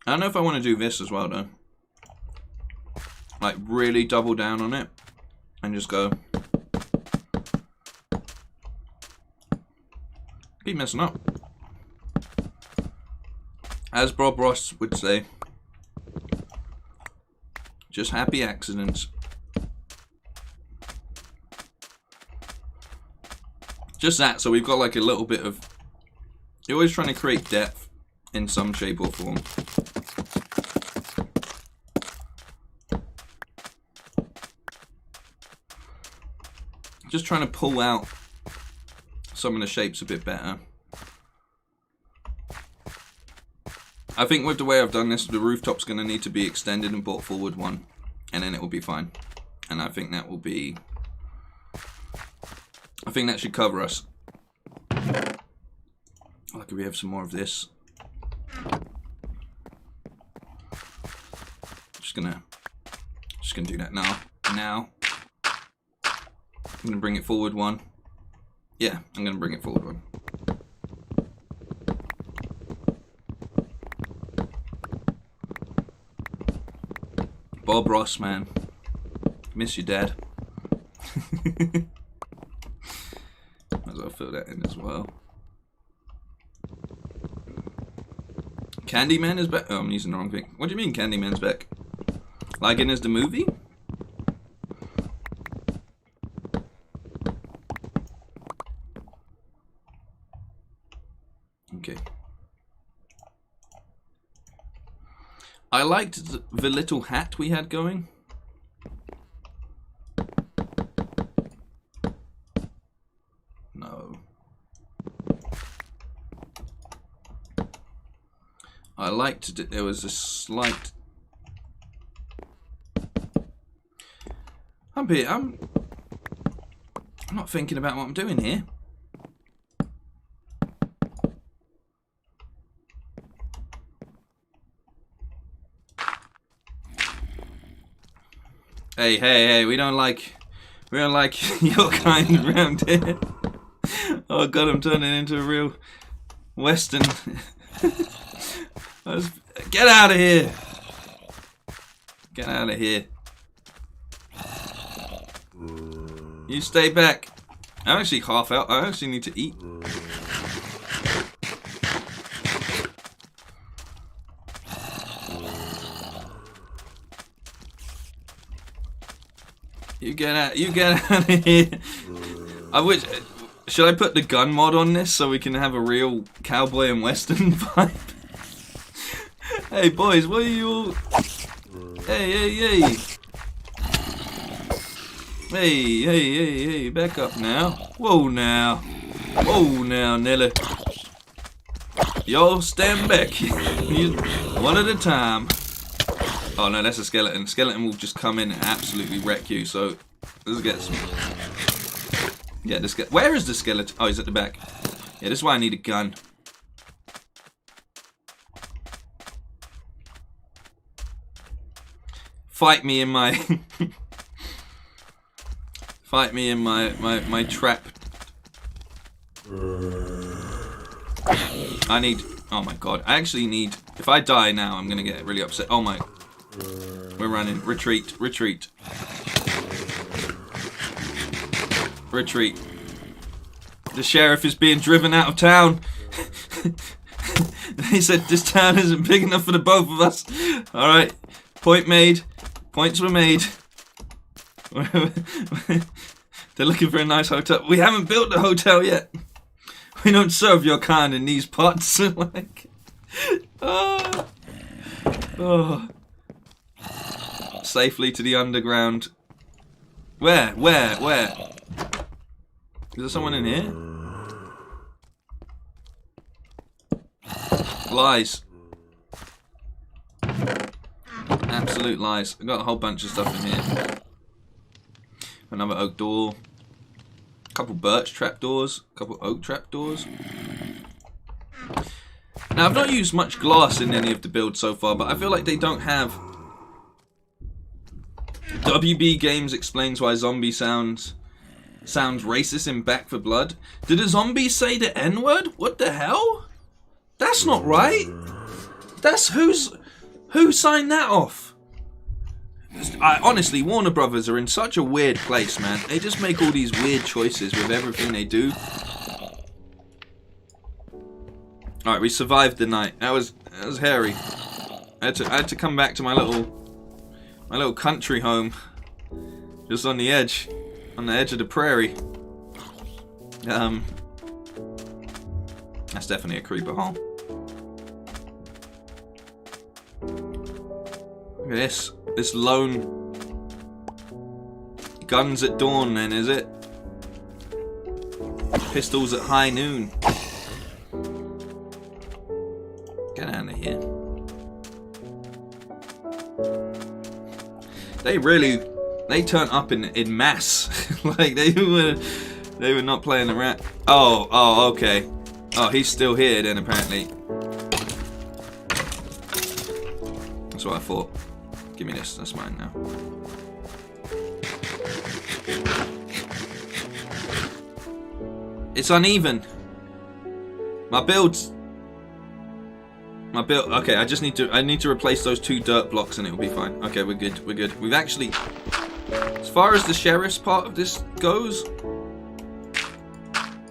I don't know if I want to do this as well, though. Like, really double down on it. And just go. Keep messing up. As Bob Ross would say, just happy accidents. Just that, so we've got like a little bit of... You're always trying to create depth in some shape or form. Just trying to pull out some of the shapes a bit better. I think with the way I've done this, the rooftop's going to need to be extended and brought forward one. And then it will be fine. And I think that will be... I think that should cover us. Luckily we have some more of this. Just gonna do that now. Now. I'm gonna bring it forward one. Yeah, I'm gonna bring it forward one. Bob Ross, man. Miss you, Dad. Might as well fill that in as well. Candyman is back. Oh, I'm using the wrong thing. What do you mean Candyman's back? Like in as the movie? Okay. I liked the little hat we had going. No. I liked it. There was a slight... I'm not thinking about what I'm doing here. Hey, we don't like your kind around here. Oh god, I'm turning into a real Western. Get out of here! Get out of here. You stay back. I'm actually half out. I actually need to eat. You get out of here. I wish. Should I put the gun mod on this so we can have a real cowboy and western vibe? Hey boys, what are you all? Hey. Hey, back up now. Whoa now, Nelly. Y'all stand back. One at a time. Oh no, that's a skeleton. Skeleton will just come in and absolutely wreck you, so let's get some... Yeah, where is the skeleton? Oh, he's at the back. Yeah, this is why I need a gun. Fight me in my... Fight me in my trap. I need... Oh my god. I actually need... If I die now, I'm gonna get really upset. Oh my... We're running. Retreat. Retreat. The sheriff is being driven out of town. He said this town isn't big enough for the both of us. Alright. Point made. Points were made. They're looking for a nice hotel. We haven't built the hotel yet. We don't serve your kind in these parts. Like, oh. Safely to the underground. Where? Is there someone in here? Lies. Absolute lies. I've got a whole bunch of stuff in here. Another oak door. A couple birch trapdoors. A couple oak trapdoors. Now, I've not used much glass in any of the builds so far, but I feel like they don't have... WB Games explains why zombie sounds racist in Back for Blood. Did a zombie say the N-word? What the hell? That's not right. That's who's Who signed that off? Honestly, Warner Brothers are in such a weird place, man. They just make all these weird choices with everything they do. Alright, we survived the night. That was hairy. I had to come back to my little country home. Just on the edge of the prairie. That's definitely a creeper hole. Look at this. This lone... Guns at dawn then, is it? Pistols at high noon. Get out of here. They turned up in mass. Like they were not playing around. Oh, okay. Oh, he's still here then apparently. That's what I thought. Give me this, that's mine now. It's uneven. My build. Okay, I need to replace those 2 dirt blocks and it'll be fine. Okay, we're good. We've actually, as far as the sheriff's part of this goes,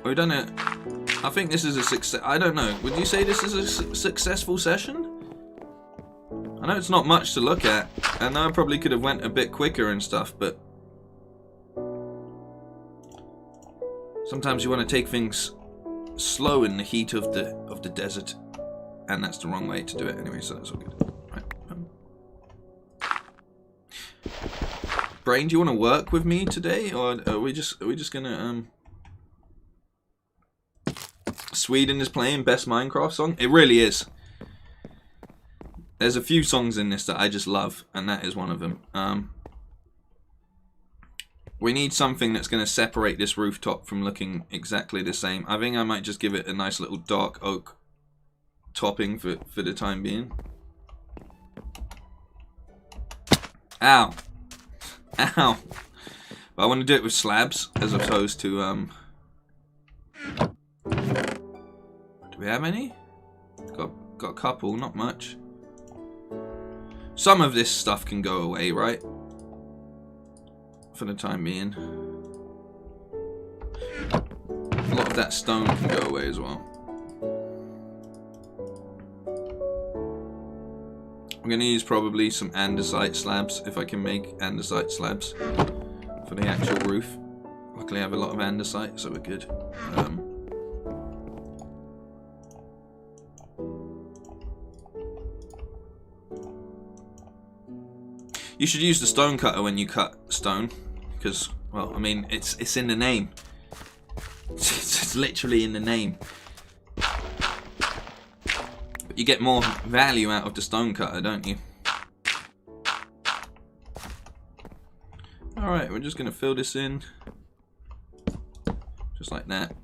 we've done it. I think this is a success. I don't know. Would you say this is a successful session? I know it's not much to look at. I know I probably could have went a bit quicker and stuff, but sometimes you want to take things slow in the heat of the desert, and that's the wrong way to do it anyway. So that's all good. Right. Brain, do you want to work with me today, or are we just gonna Sweden is playing best Minecraft song? It really is. There's a few songs in this that I just love, and that is one of them. We need something that's going to separate this rooftop from looking exactly the same. I think I might just give it a nice little dark oak topping for the time being. Ow. Ow. But I want to do it with slabs as opposed to... Do we have any? Got a couple, not much. Some of this stuff can go away, right? For the time being. A lot of that stone can go away as well. I'm going to use probably some andesite slabs, if I can make andesite slabs for the actual roof. Luckily I have a lot of andesite, so we're good. You should use the stone cutter when you cut stone, because, well, I mean, it's in the name. It's literally in the name. But you get more value out of the stone cutter, don't you? Alright, we're just going to fill this in. Just like that.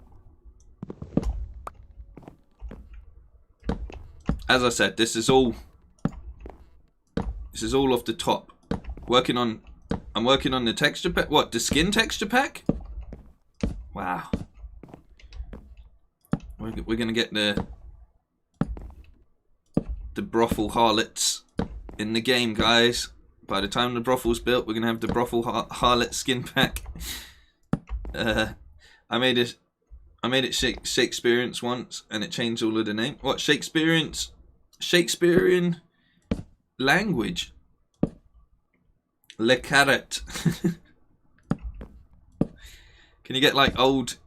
As I said, this is all off the top. I'm working on the texture pack. What, the skin texture pack? Wow. We're gonna get the brothel harlots in the game, guys. By the time the brothel's built, we're gonna have the brothel harlot skin pack. I made it Shakespearean once, and it changed all of the name. What, Shakespearean language? Le carrot. Can you get like old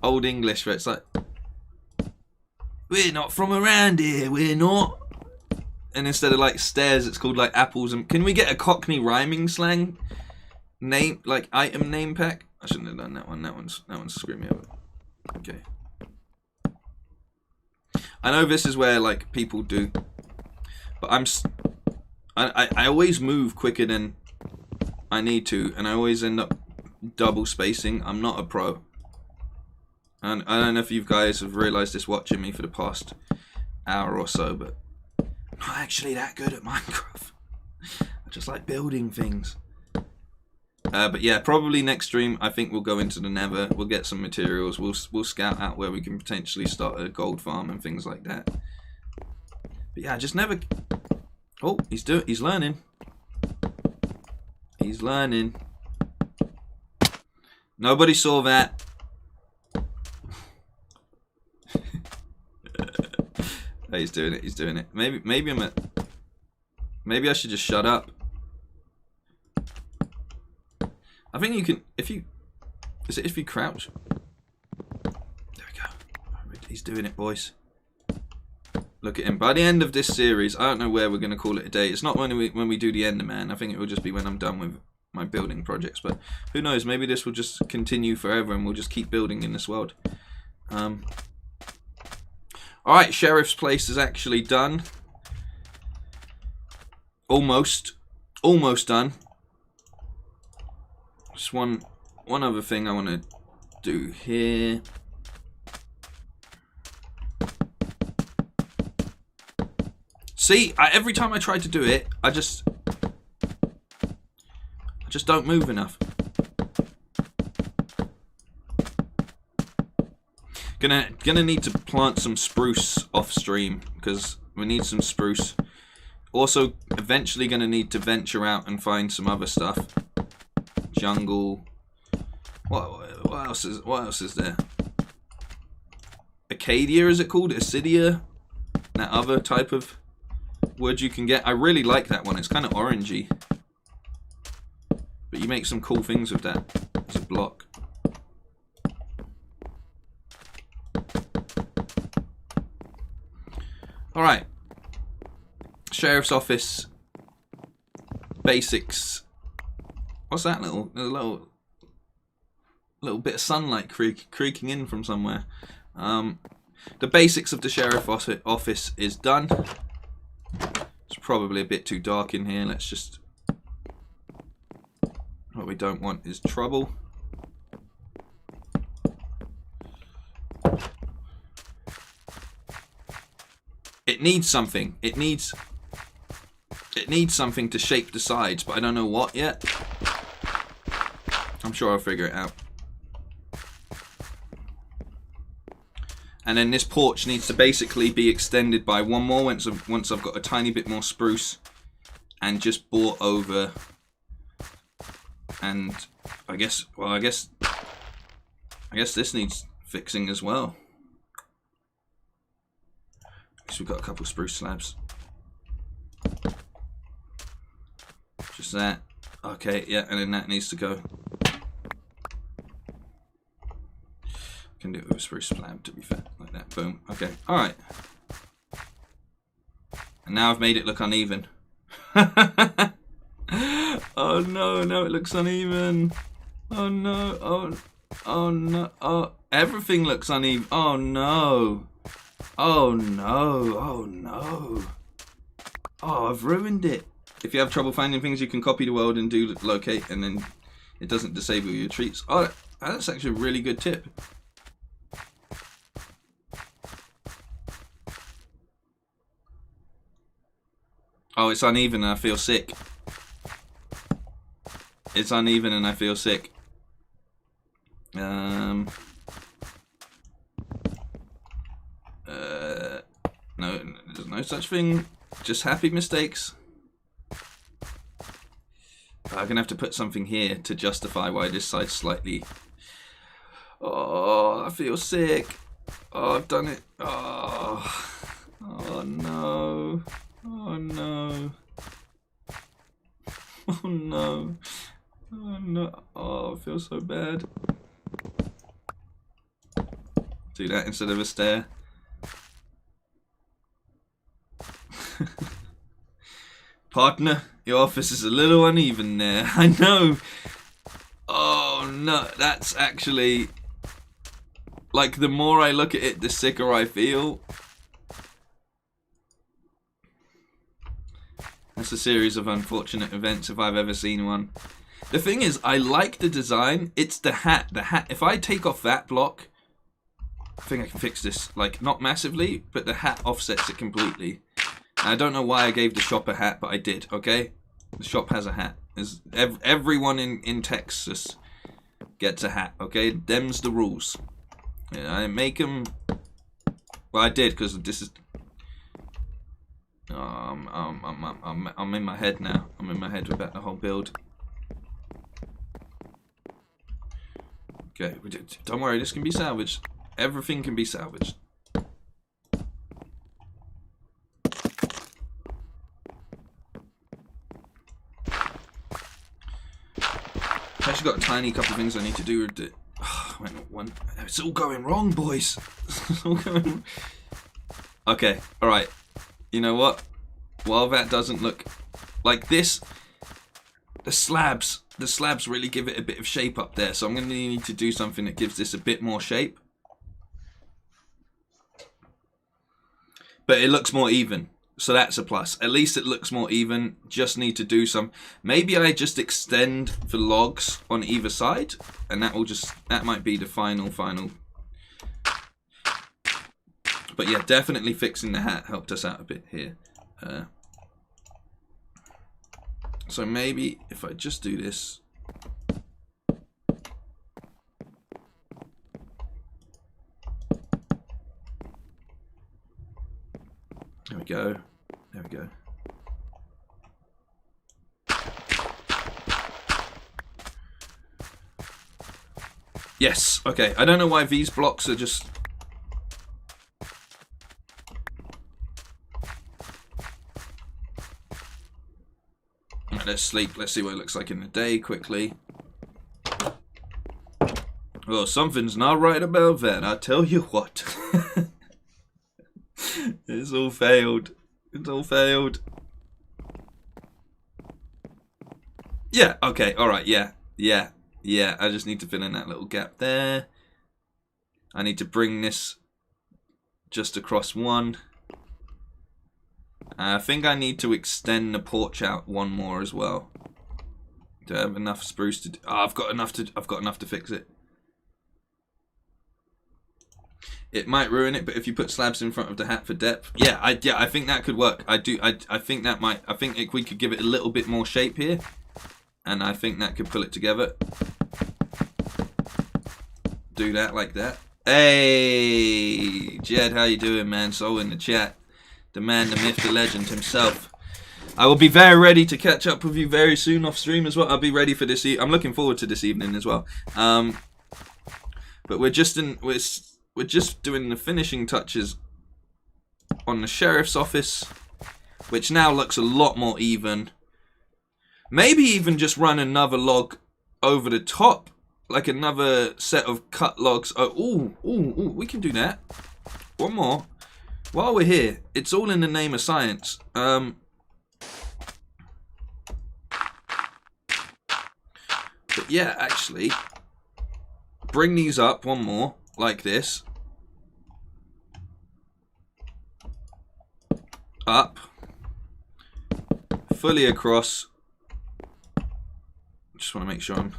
English where it's like, we're not from around here, we're not. And instead of like stairs, it's called like apples. And can we get a Cockney rhyming slang name, like item name pack? I shouldn't have done that one. That one's screwed me over. Okay. I know this is where like people do, but I always move quicker than I need to, and I always end up double spacing. I'm not a pro. And I don't know if you guys have realised this watching me for the past hour or so, but I'm not actually that good at Minecraft. I just like building things. But yeah, probably next stream I think we'll go into the Nether. We'll get some materials. We'll scout out where we can potentially start a gold farm and things like that. But yeah, I just never Oh, he's learning. He's learning. Nobody saw that. He's doing it. He's doing it. Maybe I should just shut up. I think you can if you crouch. There we go. He's doing it, boys. Look at him. By the end of this series, I don't know where we're going to call it a day. It's not when we do the Enderman. I think it will just be when I'm done with my building projects. But who knows? Maybe this will just continue forever and we'll just keep building in this world. Alright, Sheriff's Place is actually done. Almost done. Just one other thing I want to do here. See, every time I try to do it, I just don't move enough. Gonna need to plant some spruce off stream because we need some spruce. Also, eventually gonna need to venture out and find some other stuff. Jungle. What else is there? Acadia, is it called? Acidia? That other type of wood you can get. I really like that one. It's kind of orangey. But you make some cool things with that. It's a block. Alright. Sheriff's Office. Basics. What's that little bit of sunlight creaking in from somewhere? The basics of the Sheriff Office is done. It's probably a bit too dark in here. Let's just... What we don't want is trouble. It needs something. It needs something to shape the sides, but I don't know what yet. I'm sure I'll figure it out. And then this porch needs to basically be extended by one more once I've got a tiny bit more spruce and just bought over. And I guess this needs fixing as well. We've got a couple of spruce slabs. Just that. Okay, yeah, and then that needs to go. Can do it with a spruce slab, to be fair, like that. Boom. Okay. All right. And now I've made it look uneven. Oh no! No, it looks uneven. Oh no! Oh no! Oh, everything looks uneven. Oh no! Oh no, oh no. Oh, I've ruined it. If you have trouble finding things, you can copy the world and do locate, and then it doesn't disable your treats. Oh, that's actually a really good tip. Oh, it's uneven and I feel sick. It's uneven and I feel sick. No, there's no such thing. Just happy mistakes. I'm gonna have to put something here to justify why this side's slightly... Oh, I feel sick. Oh, I've done it. Oh, oh no. Oh no. Oh no. Oh no. Oh, I feel so bad. Do that instead of a stair. Partner, your office is a little uneven there. I know. Oh no, that's actually... Like, the more I look at it, the sicker I feel. That's a series of unfortunate events if I've ever seen one. The thing is, I like the design. It's the hat. The hat. If I take off that block, I think I can fix this. Like, not massively, but the hat offsets it completely. And I don't know why I gave the shop a hat, but I did, okay? The shop has a hat. Everyone in Texas gets a hat, okay? Them's the rules. Yeah, I make them... Well, I did, because this is... I'm in my head now. I'm in my head about the whole build. Okay, don't worry, this can be salvaged. Everything can be salvaged. I've actually got a tiny couple of things I need to do with it. It's all going wrong, boys. It's all going wrong. Okay, alright. You know what? While that doesn't look like this, the slabs really give it a bit of shape up there. So I'm going to need to do something that gives this a bit more shape. But it looks more even. So that's a plus. At least it looks more even. Just need to do some. Maybe I just extend the logs on either side, and that might be the final. But yeah, definitely fixing the hat helped us out a bit here. So maybe if I just do this. There we go. There we go. Yes, okay. I don't know why these blocks are just... Right, let's sleep. Let's see what it looks like in the day quickly. Well, something's not right about that, I tell you what. It's all failed. It's all failed. Yeah, okay, alright, yeah. I just need to fill in that little gap there. I need to bring this just across one. I think I need to extend the porch out one more as well. Do I have enough spruce to do? Oh, I've got enough to fix it. It might ruin it, but if you put slabs in front of the hat for depth, yeah, I think that could work. I think that might. I think if we could give it a little bit more shape here, and I think that could pull it together. Do that like that. Hey, Jed, how you doing, man? So in the chat, the man, the myth, the legend himself. I will be very ready to catch up with you very soon off stream as well. I'll be ready for this. I'm looking forward to this evening as well. But we're just doing the finishing touches on the sheriff's office, which now looks a lot more even. Maybe even just run another log over the top, like another set of cut logs. Oh, ooh, we can do that. One more. While we're here, it's all in the name of science. But yeah, actually, bring these up one more, like this. Up. Fully across. Just want to make sure I'm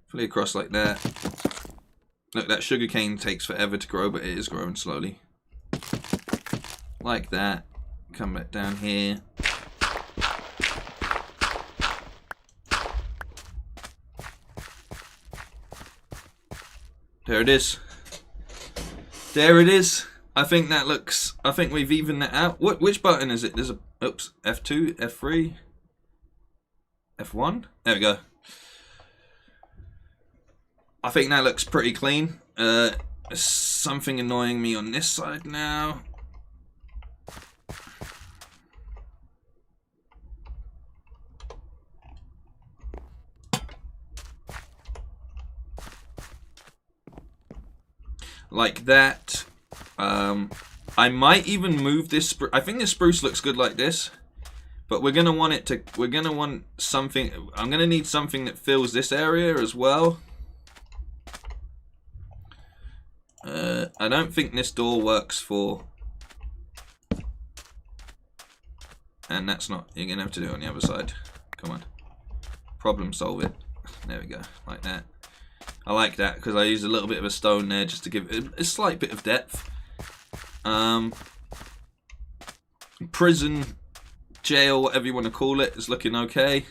fully across like that. Look, that sugarcane takes forever to grow, but it is growing slowly. Like that. Come back down here. There it is. There it is. I think that looks... I think we've evened that out. Which button is it? There's a... Oops. F2, F3, F1. There we go. I think that looks pretty clean. There's something annoying me on this side now. Like that. I might even move this. I think this spruce looks good like this, but we're gonna want it to. We're gonna want something. I'm gonna need something that fills this area as well. I don't think this door works for. And that's not. You're gonna have to do it on the other side. Come on. Problem solve it. There we go. Like that. I like that because I used a little bit of a stone there just to give it a slight bit of depth. Prison, jail, whatever you want to call it, is looking okay.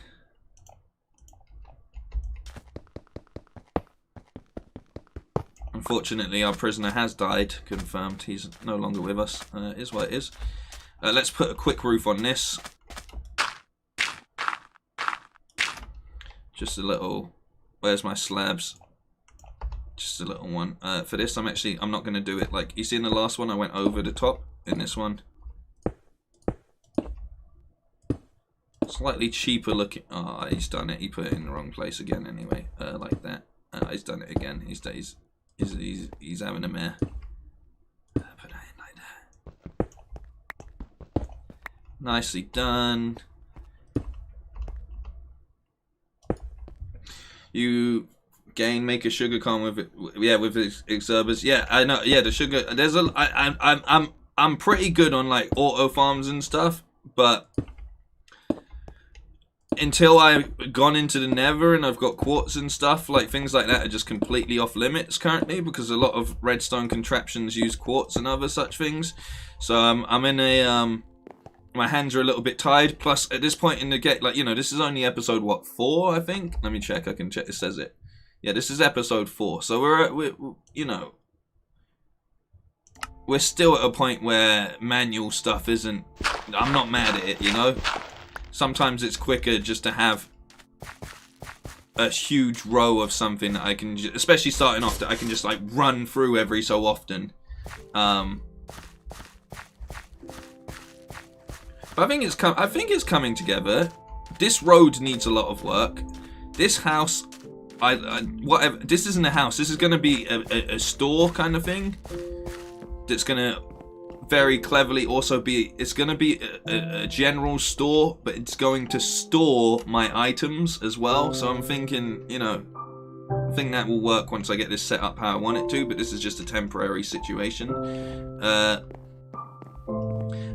Unfortunately, our prisoner has died. Confirmed. He's no longer with us. Is what it is. Let's put a quick roof on this. Just a little. Where's my slabs? Just a little one. For this, I'm not going to do it like... You see in the last one, I went over the top. In this one. Slightly cheaper looking... Oh, he's done it. He put it in the wrong place again anyway. Like that. He's done it again. He's having a mare. Put that in like that. Nicely done. You make a sugar cone with it. Yeah, with exurbers. Yeah, I know. Yeah, the sugar. There's a. I'm pretty good on like auto farms and stuff, but until I've gone into the Nether and I've got quartz and stuff, like things like that are just completely off limits currently because a lot of redstone contraptions use quartz and other such things. So I'm in a my hands are a little bit tied. Plus, at this point in the game, like, you know, this is only episode, what, 4, I think? Let me check. I can check. It says it. Yeah, this is episode 4. So we're you know, we're still at a point where manual stuff isn't... I'm not mad at it, you know? Sometimes it's quicker just to have a huge row of something that I can... Especially starting off, that I can just, like, run through every so often. I think it's coming together. This road needs a lot of work. This house, whatever. This isn't a house. This is going to be a store kind of thing. That's going to very cleverly also be. It's going to be a general store, but it's going to store my items as well. So I'm thinking, you know, I think that will work once I get this set up how I want it to. But this is just a temporary situation.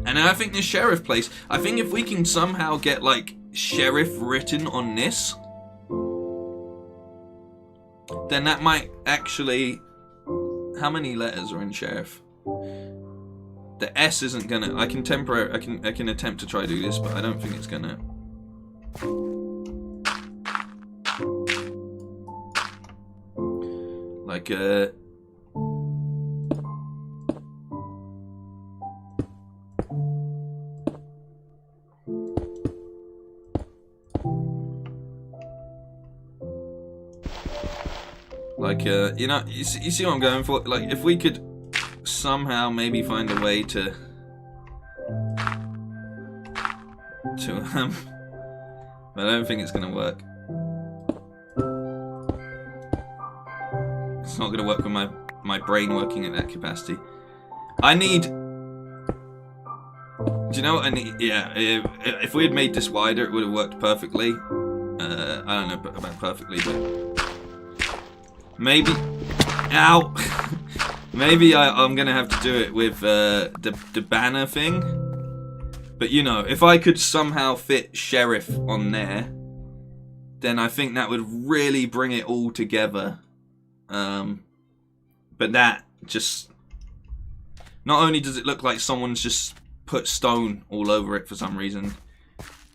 And I think the sheriff place, I think if we can somehow get, like, sheriff written on this, then that might actually... How many letters are in sheriff? The S isn't gonna... I can attempt to try to do this, but I don't think it's gonna... Like, you know, you see what I'm going for? Like, if we could somehow maybe find a way to but I don't think it's gonna work. It's not gonna work with my brain working at that capacity. I need... Do you know what I need? Yeah, if we had made this wider, it would have worked perfectly. I don't know about perfectly, but... Maybe... Ow! Maybe I'm gonna have to do it with the banner thing. But, you know, if I could somehow fit Sheriff on there, then I think that would really bring it all together. But that just... Not only does it look like someone's just put stone all over it for some reason.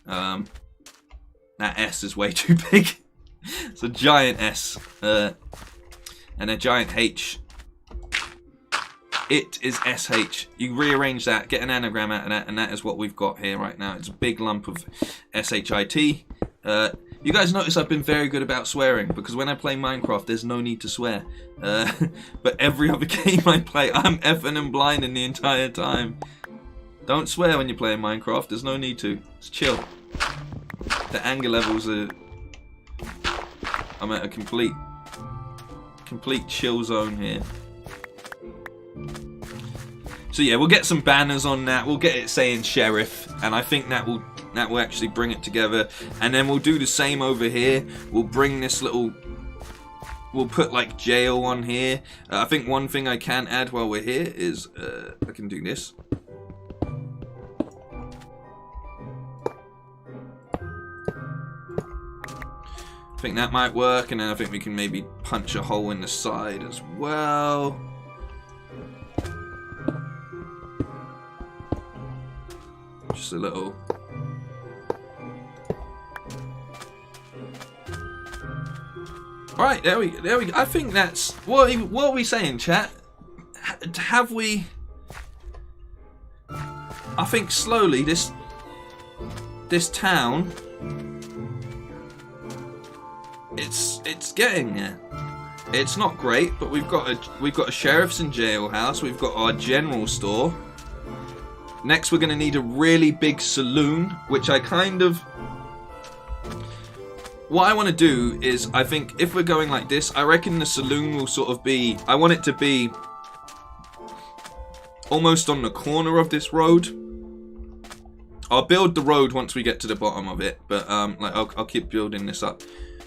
That S is way too big. It's a giant S. And a giant H. It is SH. You rearrange that, get an anagram out of that, and that is what we've got here right now. It's a big lump of SHIT. You guys notice I've been very good about swearing, because when I play Minecraft, there's no need to swear. But every other game I play, I'm effing and blinding the entire time. Don't swear when you're playing Minecraft, there's no need to. It's chill. The anger levels are... I'm at a complete chill zone here. So yeah, we'll get some banners on that. We'll get it saying sheriff, and I think that will actually bring it together. And then we'll do the same over here. We'll bring this little... We'll put like jail on here. I think one thing I can add while we're here is I can do this. I think that might work, and then I think we can maybe punch a hole in the side as well. Just a little. Right, there we go. I think that's what are we saying, chat? Have we? I think slowly this town, it's getting there. It's not great, but we've got a sheriff's and jailhouse. We've got our general store. Next, we're going to need a really big saloon, which I kind of... What I want to do is, I think if we're going like this, I reckon the saloon will sort of be... I want it to be almost on the corner of this road. I'll build the road once we get to the bottom of it, but like I'll keep building this up.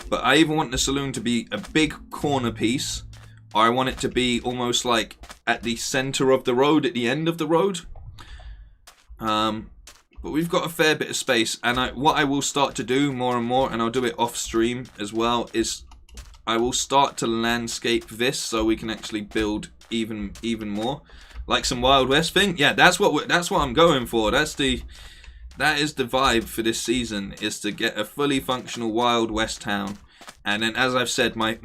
But I either want the saloon to be a big corner piece, or I want it to be almost like at the center of the road, at the end of the road. But we've got a fair bit of space, and what I will start to do more and more, and I'll do it off stream as well, is I will start to landscape this so we can actually build even more, like some Wild West thing. Yeah, that's what I'm going for. That is the vibe for this season, is to get a fully functional Wild West town. And then, as I've said, my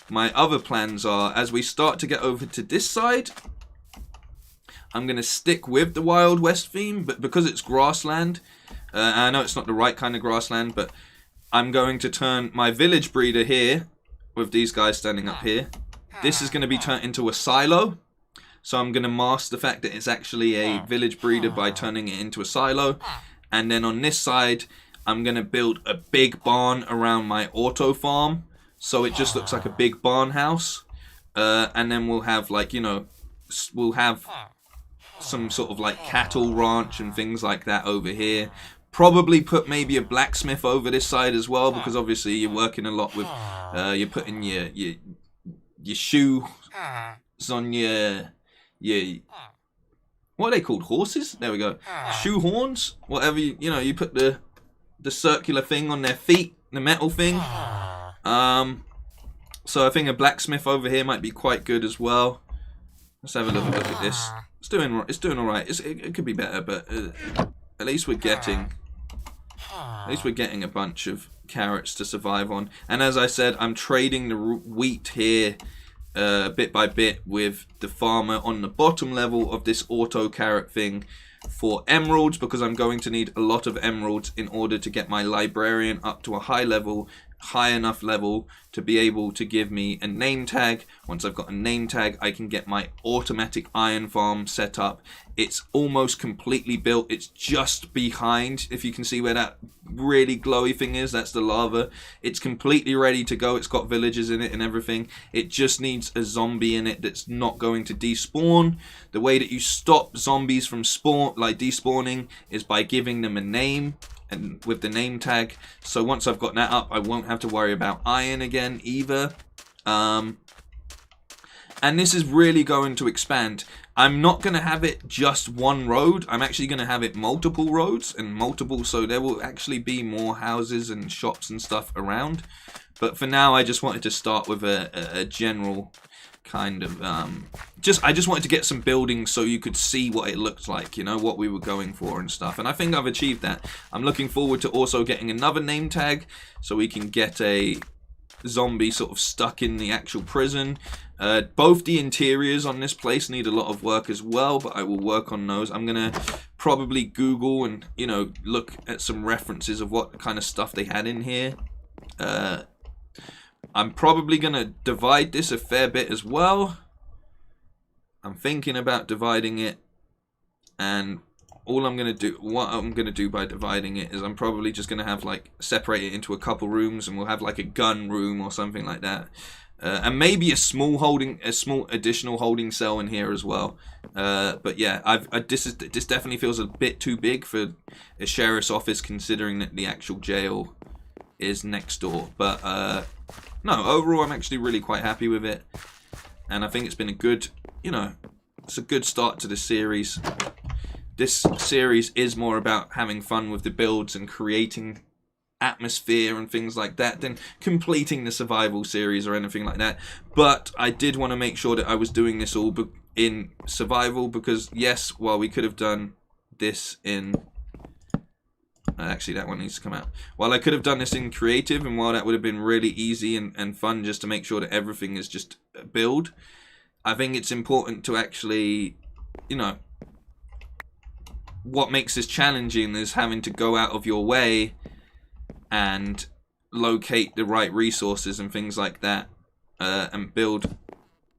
other plans are, as we start to get over to this side, I'm going to stick with the Wild West theme, but because it's grassland, I know it's not the right kind of grassland, but I'm going to turn my village breeder here, with these guys standing up here. This is going to be turned into a silo. So I'm going to mask the fact that it's actually a village breeder by turning it into a silo. And then on this side, I'm going to build a big barn around my auto farm. So it just looks like a big barn house. And then we'll have, like, you know, we'll have some sort of like cattle ranch and things like that over here. Probably put maybe a blacksmith over this side as well, because obviously you're working a lot with, you're putting your shoes on your, what are they called? Horses? There we go. Shoe horns? Whatever, you know, you put the circular thing on their feet, the metal thing. So I think a blacksmith over here might be quite good as well. Let's have a look at this. It's doing all right. It could be better, but at least we're getting a bunch of carrots to survive on. And as I said, I'm trading the wheat here bit by bit with the farmer on the bottom level of this auto carrot thing for emeralds, because I'm going to need a lot of emeralds in order to get my librarian up to a high enough level to be able to give me a name tag. Once I've got a name tag, I can get my automatic iron farm set up. It's almost completely built. It's just behind, if you can see where that really glowy thing is, that's the lava. It's completely ready to go. It's got villagers in it and everything. It just needs a zombie in it that's not going to despawn. The way that you stop zombies from despawning is by giving them a name, and with the name tag. So once I've got that up, I won't have to worry about iron again either. And this is really going to expand. I'm not going to have it just one road. I'm actually going to have it multiple roads and multiple, so there will actually be more houses and shops and stuff around. But for now, I just wanted to start with a general kind of I just wanted to get some buildings so you could see what it looked like, you know, what we were going for and stuff. And I think I've achieved that. I'm looking forward to also getting another name tag so we can get a zombie sort of stuck in the actual prison. Both the interiors on this place need a lot of work as well, but I will work on those. I'm gonna probably Google and, you know, look at some references of what kind of stuff they had in here. I'm probably going to divide this a fair bit as well. I'm thinking about dividing it, and what I'm going to do by dividing it is I'm probably just going to have, like, separate it into a couple rooms, and we'll have like a gun room or something like that. And maybe a small additional holding cell in here as well. But yeah, this definitely feels a bit too big for a sheriff's office, considering that the actual jail is next door. But no, overall I'm actually really quite happy with it, and I think it's been a good, you know, it's a good start to the series. This series is more about having fun with the builds and creating atmosphere and things like that than completing the survival series or anything like that. But I did want to make sure that I was doing this all in survival, because yes, while we could have done this in Actually, that one needs to come out. While I could have done this in creative, and while that would have been really easy and fun just to make sure that everything is just build, I think it's important to actually, you know, what makes this challenging is having to go out of your way and locate the right resources and things like that, and build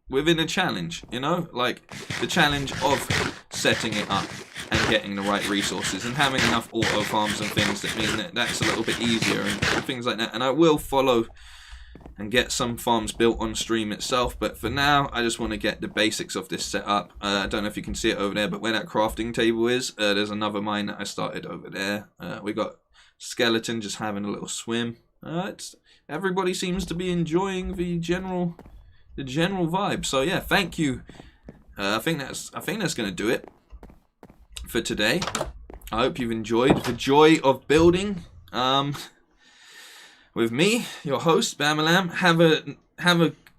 within a challenge, you know, like the challenge of setting it up and getting the right resources and having enough auto farms and things that mean that that's a little bit easier and things like that. And I will follow and get some farms built on stream itself, but for now I just want to get the basics of this set up. I don't know if you can see it over there, but where that crafting table is, there's another mine that I started over there. We got Skeleton just having a little swim. Everybody seems to be enjoying the general vibe. So yeah, thank you. I think that's gonna do it for today. I hope you've enjoyed the joy of building with me, your host Bamalam.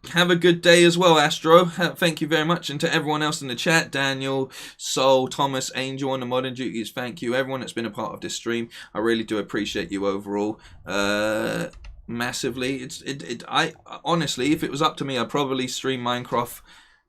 Have a good day as well, Astro. Thank you very much, and to everyone else in the chat, Daniel, Soul, Thomas, Angel on the Modern Duties. Thank you, everyone that's been a part of this stream. I really do appreciate you overall. Massively. I honestly, if it was up to me, I'd probably stream Minecraft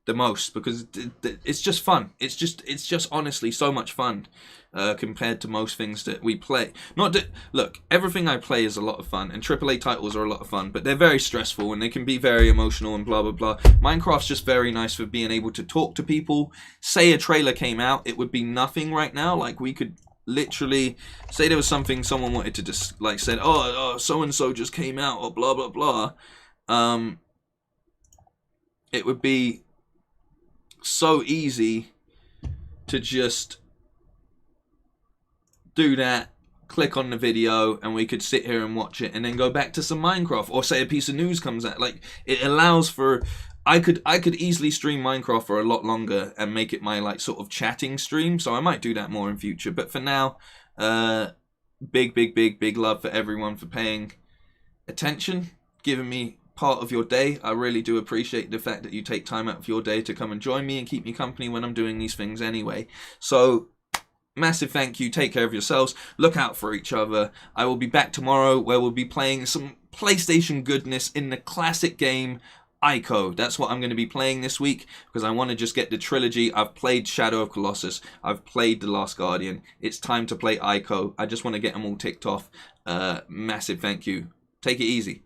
the most, because it's just fun. It's just honestly so much fun compared to most things that we play. Not that, look, everything I play is a lot of fun, and AAA titles are a lot of fun, but they're very stressful and they can be very emotional and blah blah blah. Minecraft's just very nice for being able to talk to people. Say a trailer came out, it would be nothing right now. Like, we could literally say there was something someone wanted to just like said, oh so and so just came out, or blah blah blah. It would be so easy to just do that, click on the video, and we could sit here and watch it and then go back to some Minecraft. Or say a piece of news comes out. Like, it allows for, I could easily stream Minecraft for a lot longer and make it my like sort of chatting stream. So I might do that more in future. But for now, big love for everyone for paying attention, giving me part of your day. I really do appreciate the fact that you take time out of your day to come and join me and keep me company when I'm doing these things anyway. So massive thank you. Take care of yourselves. Look out for each other. I will be back tomorrow where we'll be playing some PlayStation goodness in the classic game Ico. That's what I'm going to be playing this week, because I want to just get the trilogy. I've played Shadow of Colossus. I've played The Last Guardian. It's time to play Ico. I just want to get them all ticked off. Massive thank you. Take it easy.